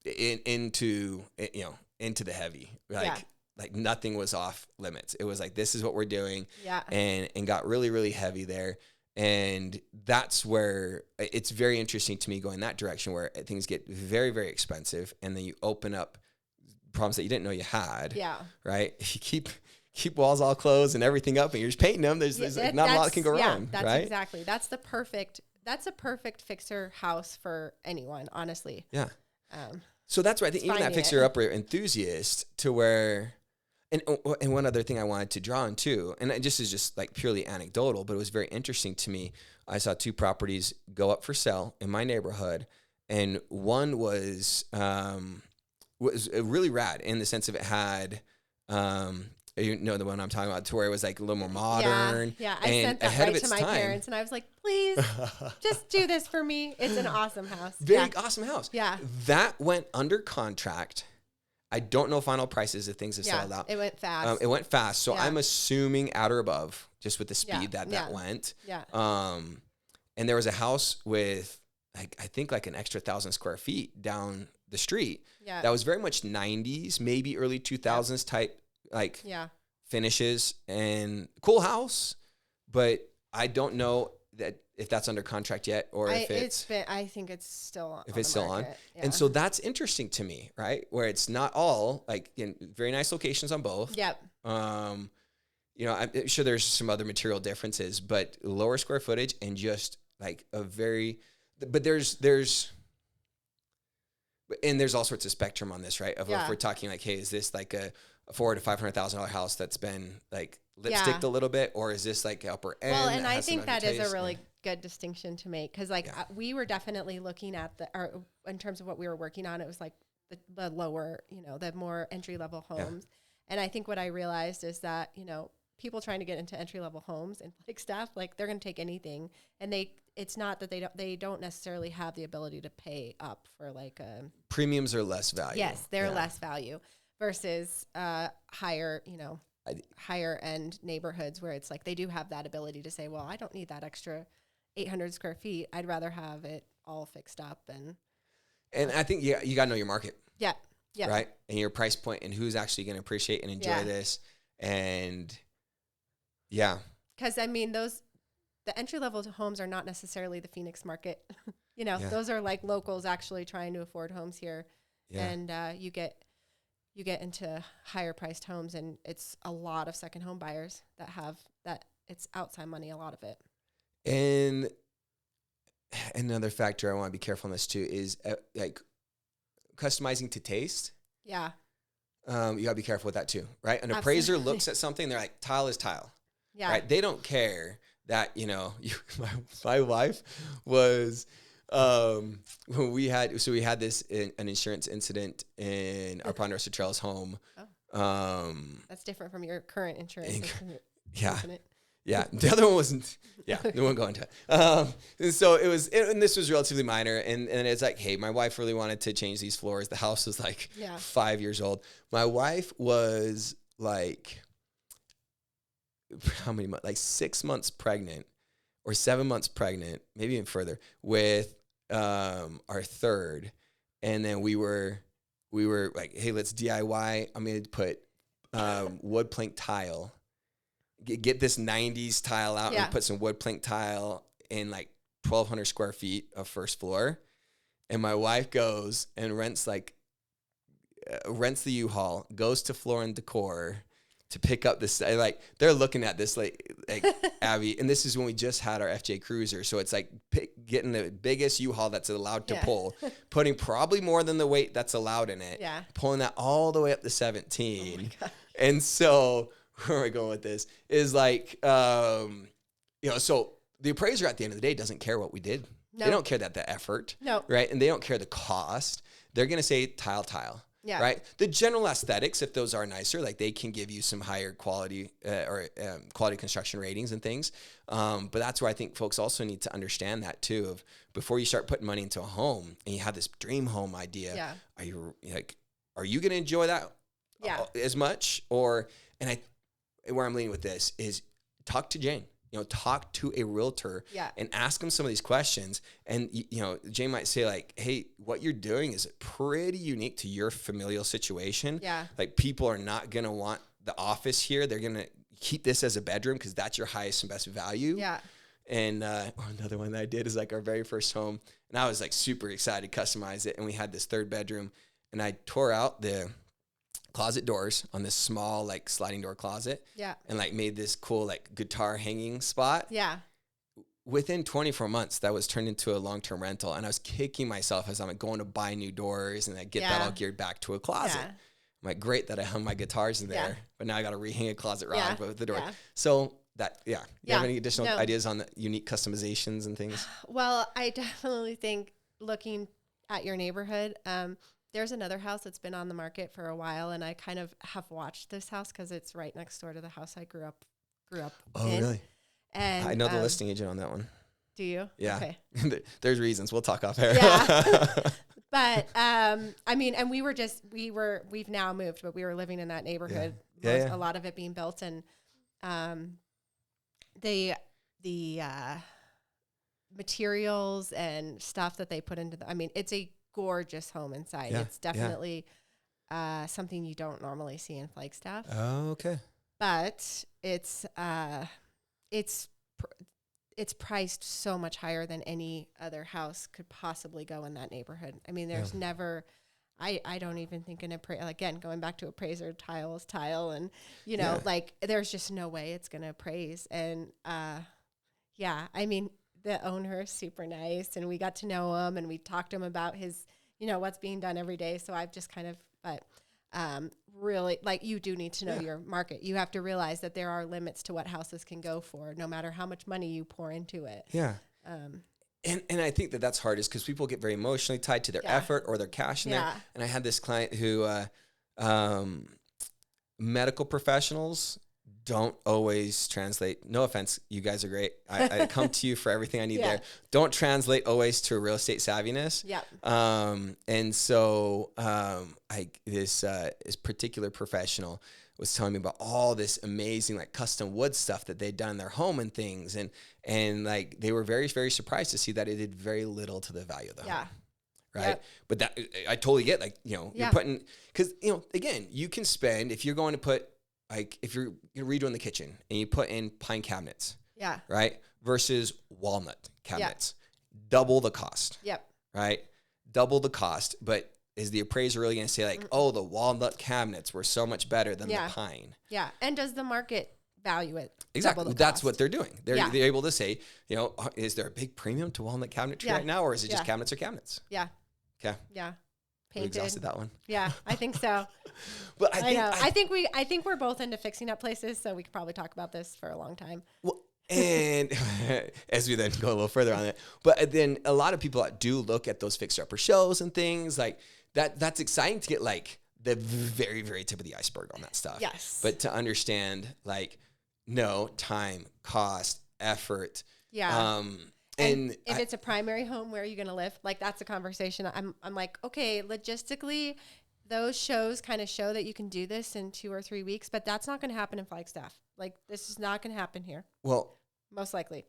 into the heavy, like nothing was off limits. It was like, this is what we're doing. And got really, really heavy there. And that's where it's very interesting to me going that direction, where things get very, very expensive. And then you open up problems that you didn't know you had. Yeah. Right. You keep walls all closed and everything up, and you're just painting them. There's like not a lot that can go wrong. That's right? Exactly. That's a perfect fixer house for anyone, honestly. Yeah. So that's where I think even that fixer upper enthusiast to where, and one other thing I wanted to draw on too, and it just is just like purely anecdotal, but it was very interesting to me. I saw 2 properties go up for sale in my neighborhood, and one was really rad in the sense of it had, the one I'm talking about, to where it was like a little more modern. Yeah, I sent that right to my parents, and I was like, please, just do this for me. It's an awesome house. Very awesome house. Yeah. That went under contract. I don't know final prices if things have sold out. It went fast. So I'm assuming at or above, just with the speed that went. Yeah. And there was a house with, like, I think like an extra 1,000 square feet down the street. Yeah. That was very much 90s, maybe early 2000s type, like finishes, and cool house. But I don't know that if that's under contract yet, or if I think it's still on. If it's still on. Yeah. And so that's interesting to me, right? Where it's not all like in very nice locations on both. Yep. I'm sure there's some other material differences, but lower square footage and just like but there's all sorts of spectrum on this, right? If we're talking like, hey, is this like a a $400,000 to $500,000 house that's been like lipsticked a little bit, or is this like upper end? Well, and I think that is a really good distinction to make, because like we were definitely looking at in terms of what we were working on, it was like the lower, the more entry level homes. Yeah. And I think what I realized is that, people trying to get into entry level homes in Flagstaff, like they're going to take anything, and it's not that they don't necessarily have the ability to pay up for like premiums are less value. Yes, they're less value versus higher end neighborhoods where it's like they do have that ability to say, well, I don't need that extra 800 square feet. I'd rather have it all fixed up. And I think you got to know your market. Yeah. Yeah. Right. And your price point and who's actually going to appreciate and enjoy this. And because I mean, the entry level homes are not necessarily the Phoenix market. Those are like locals actually trying to afford homes here. Yeah. And you get into higher priced homes, and it's a lot of second home buyers that have that. It's outside money, a lot of it. And another factor I want to be careful on this too is like customizing to taste. Yeah. You gotta be careful with that too, right? An appraiser looks at something, they're like, tile is tile. Yeah. Right? They don't care that, my wife was, when we had this an insurance incident in our Ponderosa Trails home. Oh. That's different from your current insurance. Yeah. Yeah. The other one wasn't, we won't go into it. And so and this was relatively minor. And it's like, hey, my wife really wanted to change these floors. The house was like 5 years old. My wife was like, how many months? Like 6 months pregnant or 7 months pregnant, maybe even further, with our third. And then we were like, hey, let's DIY. I'm going to put wood plank tile. Get this 90s tile out and put some wood plank tile in like 1,200 square feet of first floor. And my wife goes and rents the U-Haul, goes to Floor and Decor to pick up this. Like they're looking at this like Abby, and this is when we just had our FJ Cruiser. So it's like getting the biggest U-Haul that's allowed to pull, putting probably more than the weight that's allowed in it, pulling that all the way up to 17. Oh, and so where are we going with this? Is like, so the appraiser at the end of the day doesn't care what we did. No. They don't care the effort. No. Right? And they don't care the cost. They're going to say tile. Yeah. Right? The general aesthetics, if those are nicer, like they can give you some higher quality quality construction ratings and things. But that's where I think folks also need to understand that too. Of before you start putting money into a home and you have this dream home idea, are you going to enjoy that as much? Where I'm leaning with this is talk to Jane. Talk to a realtor and ask them some of these questions. And, Jane might say like, hey, what you're doing is pretty unique to your familial situation. Yeah. Like people are not going to want the office here. They're going to keep this as a bedroom because that's your highest and best value. Yeah. And another one that I did is like our very first home. And I was like super excited to customize it. And we had this third bedroom and I tore out the closet doors on this small like sliding door closet and like made this cool like guitar hanging spot. Within 24 months that was turned into a long-term rental, and I was kicking myself as I'm like going to buy new doors and I get that all geared back to a closet. I'm like, great that I hung my guitars in there, but now I got to rehang a closet rod with the door. So that you have any additional ideas on the unique customizations and things? Well, I definitely think looking at your neighborhood, there's another house that's been on the market for a while, and I kind of have watched this house because it's right next door to the house I grew up Oh, in. Really? And I know the listing agent on that one. Do you? Yeah. Okay. There's reasons. We'll talk off air. Yeah. But I mean, and we've now moved, but we were living in that neighborhood. A lot of it being built, and the materials and stuff that they put into it's a gorgeous home inside. It's definitely something you don't normally see in Flagstaff. Oh, okay. But it's priced so much higher than any other house could possibly go in that neighborhood. I mean, there's never, I don't even think again, going back to appraiser, tile is tile, and like there's just no way it's going to appraise. And I mean, the owner is super nice, and we got to know him, and we talked to him about his, what's being done every day. So I've just kind of, but really, like, you do need to know your market. You have to realize that there are limits to what houses can go for, no matter how much money you pour into it. Yeah. And I think that's hard is because people get very emotionally tied to their effort or their cash in there. And I had this client who, medical professionals don't always translate. No offense, you guys are great. I come to you for everything I need there. Don't translate always to a real estate savviness. And so this particular professional was telling me about all this amazing like custom wood stuff that they'd done in their home and things, and like they were very, very surprised to see that it did very little to the value of the home. Right. But that I totally get, like, you know, you're putting, because, you know, again, you can spend, if you're going to put, like, if you're redoing the kitchen and you put in pine cabinets, right, versus walnut cabinets, double the cost. Right. Double the cost. But is the appraiser really going to say, like, oh, the walnut cabinets were so much better than the pine? And does the market value it? Exactly. That's what they're doing. They're able to say, you know, is there a big premium to walnut cabinetry right now, or is it just cabinets or cabinets? Okay. Painted. We exhausted that one. I think so. But I think we're both into fixing up places, so we could probably talk about this for a long time. Well, and as we then go a little further on it, but then a lot of people that do look at those fixer-upper shows and things like that, that's exciting to get like the very, very tip of the iceberg on that stuff. Yes. But to understand, like, no, time, cost, effort. And if it's a primary home, where are you going to live? Like, that's a conversation. I'm like, okay, logistically, those shows kind of show that you can do this in 2 or 3 weeks, but that's not going to happen in Flagstaff. Like, this is not going to happen here. Well, most likely.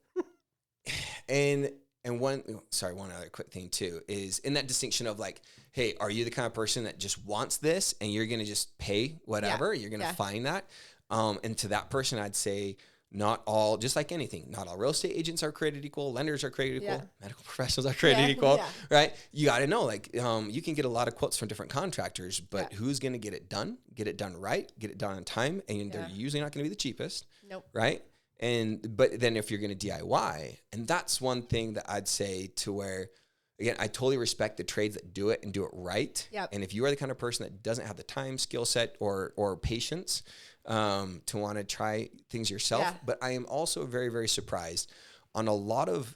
and one other quick thing too is in that distinction of like, hey, are you the kind of person that just wants this and you're going to just pay whatever? You're going to find that. And to that person, I'd say, not all, just like anything, not all real estate agents are created equal, lenders are created equal, medical professionals are created equal, right? You got to know, like, you can get a lot of quotes from different contractors, but who's going to get it done right, get it done on time, and they're usually not going to be the cheapest, right? But then if you're going to DIY, and that's one thing that I'd say to where, again, I totally respect the trades that do it and do it right. And if you are the kind of person that doesn't have the time, skill set, or patience to want to try things yourself. But I am also very, very surprised on a lot of,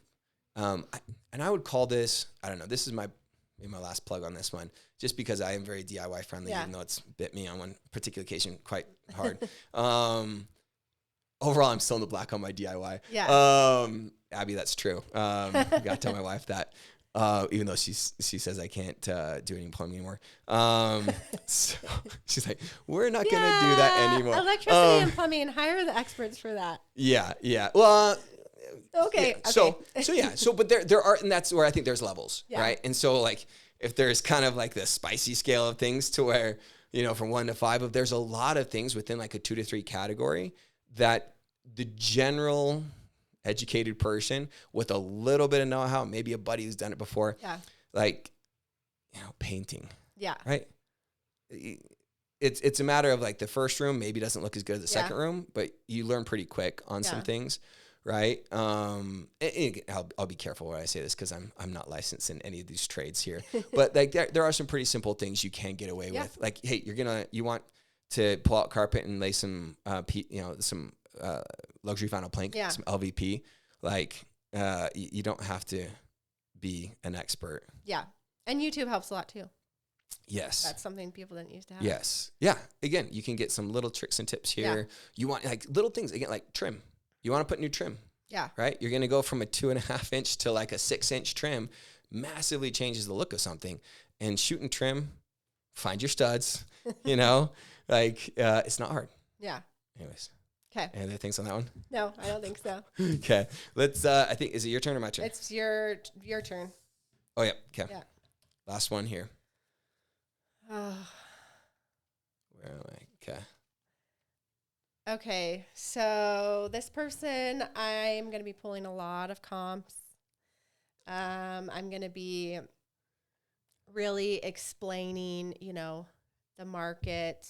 and I would call this, I don't know, this is my last plug on this one, just because I am very DIY friendly, even though it's bit me on one particular occasion quite hard. Overall, I'm still in the black on my DIY. Abby, that's true. I got to tell my wife that. Even though she says I can't do any plumbing anymore. So she's like, we're not going to do that anymore. Electricity and plumbing, hire the experts for that. Well, okay. But there are, and that's where I think there's levels, right? And so like, if there's kind of like the spicy scale of things to where, you know, from 1 to 5, there's a lot of things within like a 2 to 3 category that the general educated person with a little bit of know-how, maybe a buddy who's done it before, like, you know, painting, right? It's a matter of like the first room maybe doesn't look as good as the second room, but you learn pretty quick on some things, right? And I'll be careful when I say this because I'm not licensed in any of these trades here, but like there are some pretty simple things you can get away with. Like, hey, you want to pull out carpet and lay some some luxury vinyl plank, some LVP. Like, you don't have to be an expert. And YouTube helps a lot too. Yes. That's something people didn't used to have. Yes. Yeah. Again, you can get some little tricks and tips here. You want like little things, again, like trim. You want to put new trim. Right? You're going to go from a 2.5 inch to like a 6-inch trim, massively changes the look of something. And shooting trim, find your studs, you know, like, it's not hard. Anyways. Okay. Any other things on that one? No, I don't think so. Okay. Let's, I think, is it your turn or my turn? It's your turn. Oh, yeah. Okay. Last one here. Oh. Where am I? Okay. Okay. So this person, I'm going to be pulling a lot of comps. I'm going to be really explaining, you know, the market.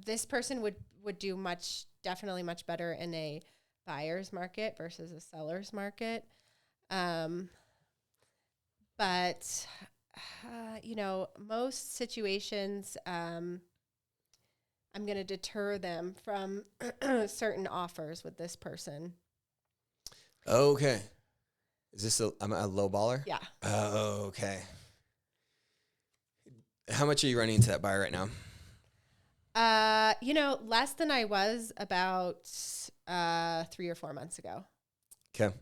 This person would do definitely much better in a buyer's market versus a seller's market. But most situations, I'm going to deter them from certain offers with this person. Okay. Is this I'm a low baller? Yeah. Oh, okay. How much are you running into that buyer right now? Less than I was about 3 or 4 months ago. Okay.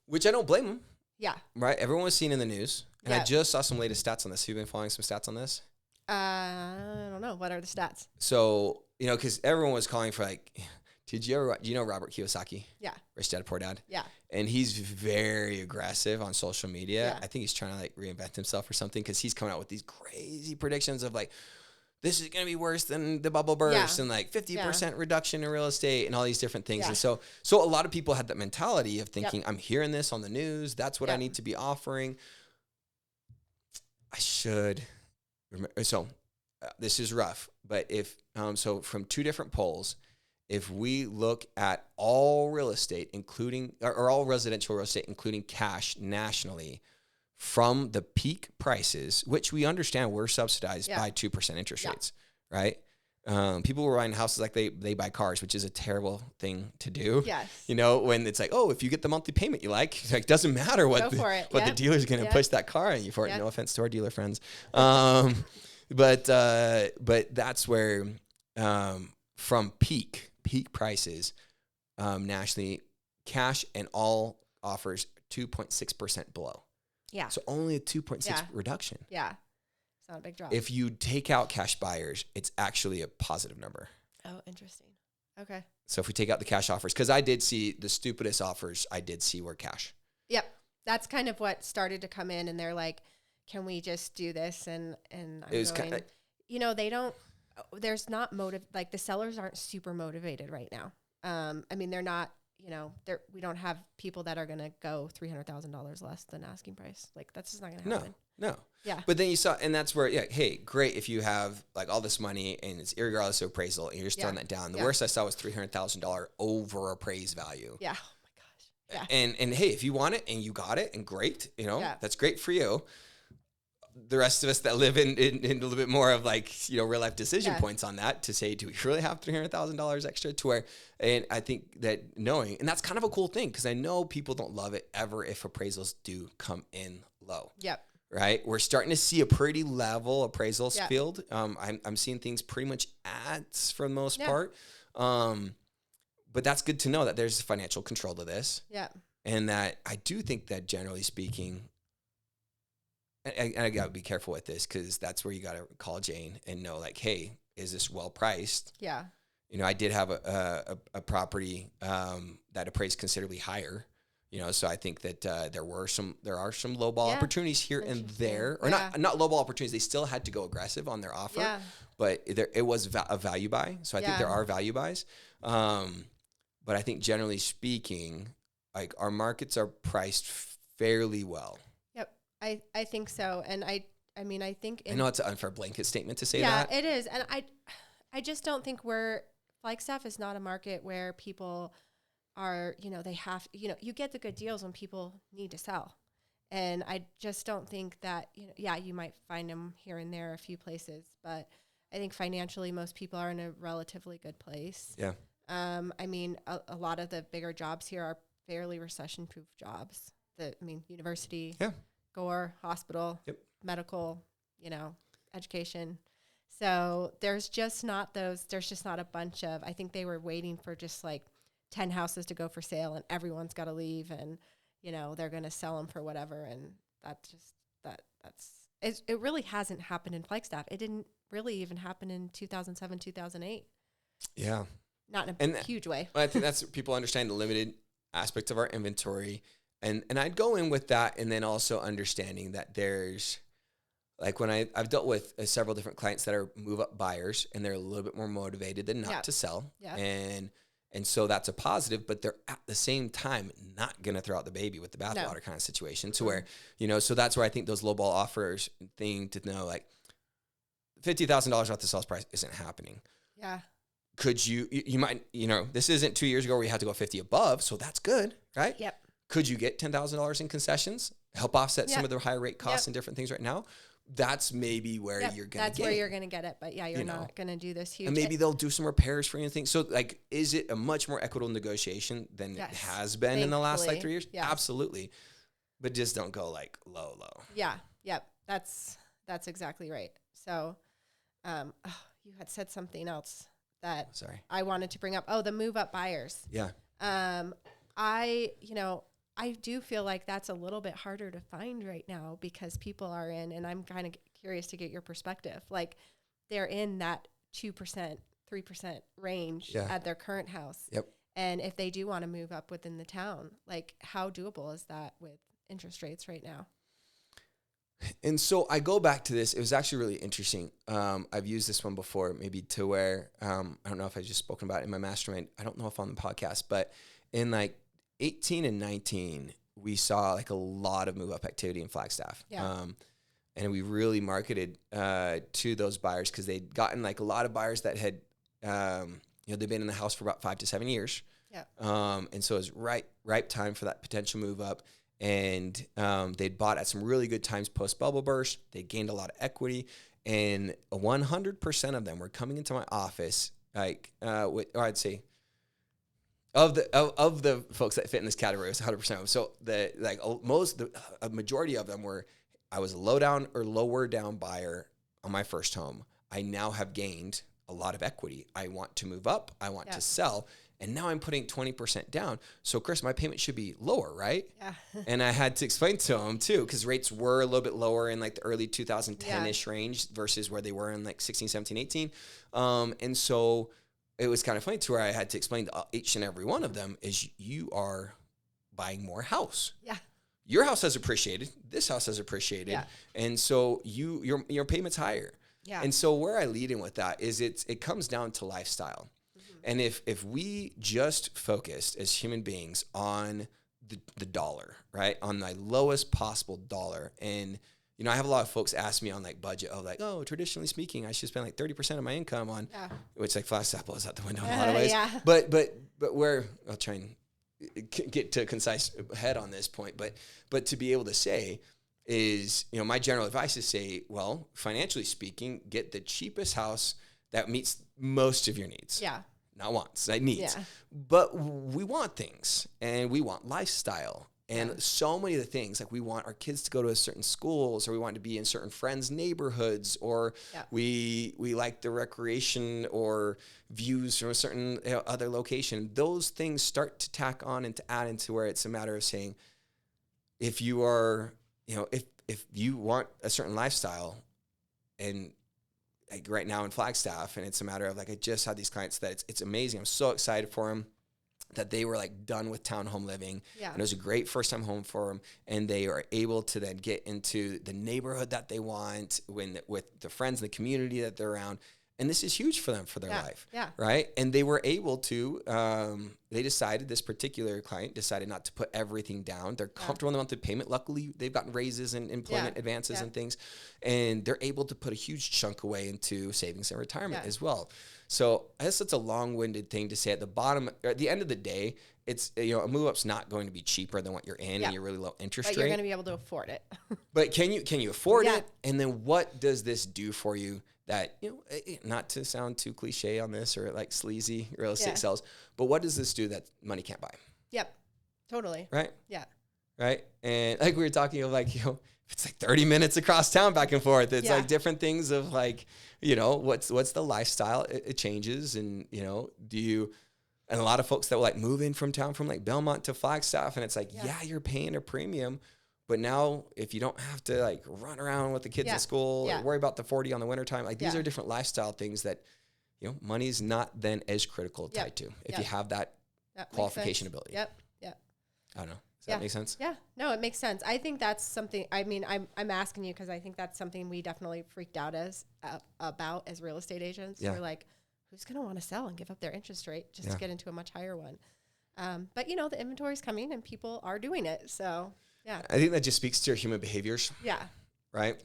Which I don't blame them. Yeah. Right? Everyone was seen in the news. And yeah. I just saw some latest stats on this. Have you been following some stats on this? I don't know. What are the stats? So, because everyone was calling for do you know Robert Kiyosaki? Yeah. Rich Dad, Poor Dad? Yeah. And he's very aggressive on social media. Yeah. I think he's trying to reinvent himself or something because he's coming out with these crazy predictions of this is going to be worse than the bubble burst and 50% reduction in real estate and all these different things. Yeah. And so a lot of people had that mentality of thinking, I'm hearing this on the news. That's what I need to be offering. I should remember. So this is rough, but if, so from 2 different polls, if we look at all real estate, including, or all residential real estate, including cash nationally, from the peak prices, which we understand were subsidized by 2% interest rates, right? People were buying houses like they buy cars, which is a terrible thing to do. Yes. When it's if you get the monthly payment you it doesn't matter what the dealer's going to push that car on you for. No offense to our dealer friends. But that's where from peak prices nationally, cash and all offers 2.6% below. Yeah. So only a 2.6 reduction. Yeah. It's not a big drop. If you take out cash buyers, it's actually a positive number. Oh, interesting. Okay. So if we take out the cash offers, because I did see the stupidest offers I did see were cash. Yep. That's kind of what started to come in, and they're like, can we just do this? And I'm it was going, they don't, there's not the sellers aren't super motivated right now. They're not, we don't have people that are going to go $300,000 less than asking price. That's just not going to happen. No. Yeah. But then you saw, and that's where, hey, great if you have all this money and it's irregardless of appraisal and you're just throwing that down. The worst I saw was $300,000 over appraised value. Yeah. Oh my gosh. Yeah. And hey, if you want it and you got it and great, that's great for you. The rest of us that live in a little bit more of real life decision points on that to say, do we really have $300,000 extra to where, and I think that knowing, and that's kind of a cool thing because I know people don't love it ever if appraisals do come in low. Yep. Right. We're starting to see a pretty level appraisals field. I'm seeing things pretty much at for the most part. But that's good to know that there's financial control to this. Yeah. And that I do think that generally speaking, I got to be careful with this because that's where you got to call Jane and know hey, is this well priced? Yeah. I did have a property that appraised considerably higher. So I think that there are some lowball opportunities here and there, or not lowball opportunities. They still had to go aggressive on their offer, but it was a value buy. So I think there are value buys. But I think generally speaking, our markets are priced fairly well. I think so. And I think I know it's an unfair blanket statement to say that. Yeah, it is. And I just don't think Flagstaff is not a market where people are, they have, you get the good deals when people need to sell. And I just don't think that, you might find them here and there a few places, but I think financially most people are in a relatively good place. Yeah. A lot of the bigger jobs here are fairly recession-proof jobs. University. Yeah. Gore, hospital, medical, education. So there's just not a bunch of, I think they were waiting for just 10 houses to go for sale and everyone's got to leave and, they're going to sell them for whatever. And it really hasn't happened in Flagstaff. It didn't really even happen in 2007, 2008. Yeah. Not in a huge way. I think that's people understand the limited aspect of our inventory. And I'd go in with that, and then also understanding that there's, when I've dealt with several different clients that are move-up buyers, and they're a little bit more motivated than not to sell. Yeah. And so that's a positive, but they're at the same time not going to throw out the baby with the bathwater kind of situation to where, so that's where I think those lowball offers thing to know, $50,000 off the sales price isn't happening. Yeah. Could you might, this isn't 2 years ago where you had to go 50 above, so that's good, right? Yep. Could you get $10,000 in concessions? help offset some of the higher rate costs and different things right now, that's maybe where you're going to get That's where you're going to get it. But you're not going to do this huge. And maybe they'll do some repairs for anything. So like, is it a much more equitable negotiation than it has been in the last like 3 years? Yeah. Absolutely. But just don't go like low. Yeah. Yep. That's exactly right. So, you had said something else that I wanted to bring up. Oh, the move up buyers. Yeah. I do feel like that's a little bit harder to find right now because people are in, and I'm kind of curious to get your perspective. Like they're in that 2%, 3% range at their current house. Yep. And if they do want to move up within the town, like how doable is that with interest rates right now? And so I go back to this. It was actually really interesting. I've used this one before, maybe to where, I don't know if I just spoken about it in my mastermind. I don't know if on the podcast, but in like 18 and 19, we saw like a lot of move up activity in Flagstaff. Yeah. And we really marketed to those buyers because they'd gotten like a lot of buyers that had, they've been in the house for about 5 to 7 years. Yeah. And so it was ripe time for that potential move up. And they'd bought at some really good times post bubble burst. They gained a lot of equity, and 100% of them were coming into my office. Like, or I'd say, of the folks that fit in this category, it was 100% of them. So a majority of them were, I was a lower down buyer on my first home. I now have gained a lot of equity. I want to move up. I want to sell. And now I'm putting 20% down. So, Chris, my payment should be lower, right? Yeah. And I had to explain to them, too, because rates were a little bit lower in like the early 2010-ish range versus where they were in like 16, 17, 18. And so it was kind of funny to where I had to explain to each and every one of them is you are buying more house. Yeah. Your house has appreciated. This house has appreciated. Yeah. And so your payment's higher. Yeah. And so where I lead in with that is it comes down to lifestyle. And if we just focused as human beings on the dollar, right, on the lowest possible dollar, and I have a lot of folks ask me on like budget of like, oh, traditionally speaking, I should spend like 30% of my income on, which like Flagstaff blows out the window in a lot of ways. Yeah. But where I'll try and get to a concise head on this point, but to be able to say is, my general advice is say, well, financially speaking, get the cheapest house that meets most of your needs. Yeah. Not wants, needs. Yeah. But we want things, and we want lifestyle. And so many of the things, like we want our kids to go to a certain schools, or we want to be in certain friends' neighborhoods, or we like the recreation or views from a certain other location. Those things start to tack on and to add into where it's a matter of saying, if you are, if you want a certain lifestyle, and like right now in Flagstaff, and it's a matter of like, I just had these clients that it's amazing. I'm so excited for them that they were like done with townhome living. Yeah. And it was a great first time home for them. And they are able to then get into the neighborhood that they want with the friends and the community that they're around. And this is huge for them for their life. Yeah. Right. And they were able to, this particular client decided not to put everything down. They're comfortable in the monthly payment. Luckily, they've gotten raises and employment advances and things. And they're able to put a huge chunk away into savings and retirement as well. So I guess that's a long-winded thing to say at the bottom, or at the end of the day, it's, a move up's not going to be cheaper than what you're in and you're really low interest rate. You're going to be able to afford it. But can you afford it? And then what does this do for you? That, not to sound too cliche on this or like sleazy real estate sales, but what does this do that money can't buy? Yep. Totally. Right? Yeah. Right? And like we were talking of like, it's like 30 minutes across town back and forth. It's like different things of like, what's the lifestyle? It changes. And, and a lot of folks that will like move in from town from like Belmont to Flagstaff. And it's like, you're paying a premium. But now, if you don't have to like run around with the kids at school or worry about the 40 on the wintertime, like these are different lifestyle things that, money's not then as critical tied to if you have that qualification ability. Yep. I don't know. Does that make sense? Yeah. No, it makes sense. I think that's something, I'm asking you because I think that's something we definitely freaked out about as real estate agents. Yeah. We're like, who's going to want to sell and give up their interest rate just to get into a much higher one? But, the inventory's coming and people are doing it. So... yeah. I think that just speaks to your human behaviors. Yeah. Right?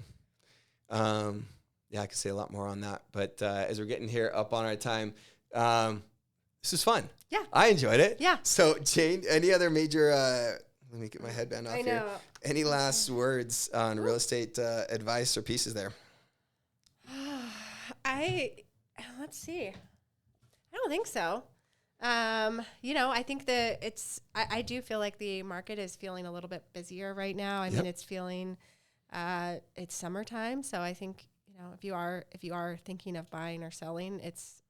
I could say a lot more on that. But as we're getting here up on our time, this was fun. Yeah. I enjoyed it. Yeah. So, Jane, any other major Let me get my headband off I know. here. Any last words on real estate advice or pieces there? Let's see. I don't think so. I think that I do feel like the market is feeling a little bit busier right now. I mean, it's feeling, it's summertime. So I think, if you are thinking of buying or selling, it's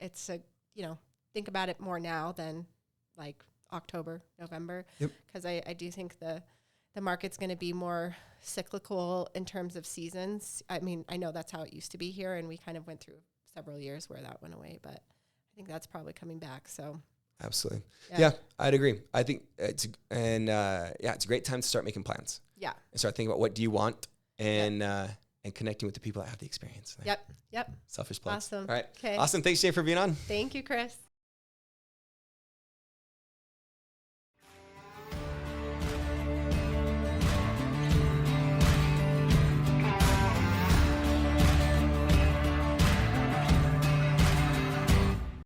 think about it more now than like October, November. Cause I do think the market's going to be more cyclical in terms of seasons. I mean, I know that's how it used to be here, and we kind of went through several years where that went away, but I think that's probably coming back. So absolutely. Yeah, I'd agree. I think it's a great time to start making plans. Yeah. And start thinking about what do you want and connecting with the people that have the experience. Yep. Selfish plugs. Awesome. All right. Okay. Awesome. Thanks, Jay, for being on. Thank you, Chris.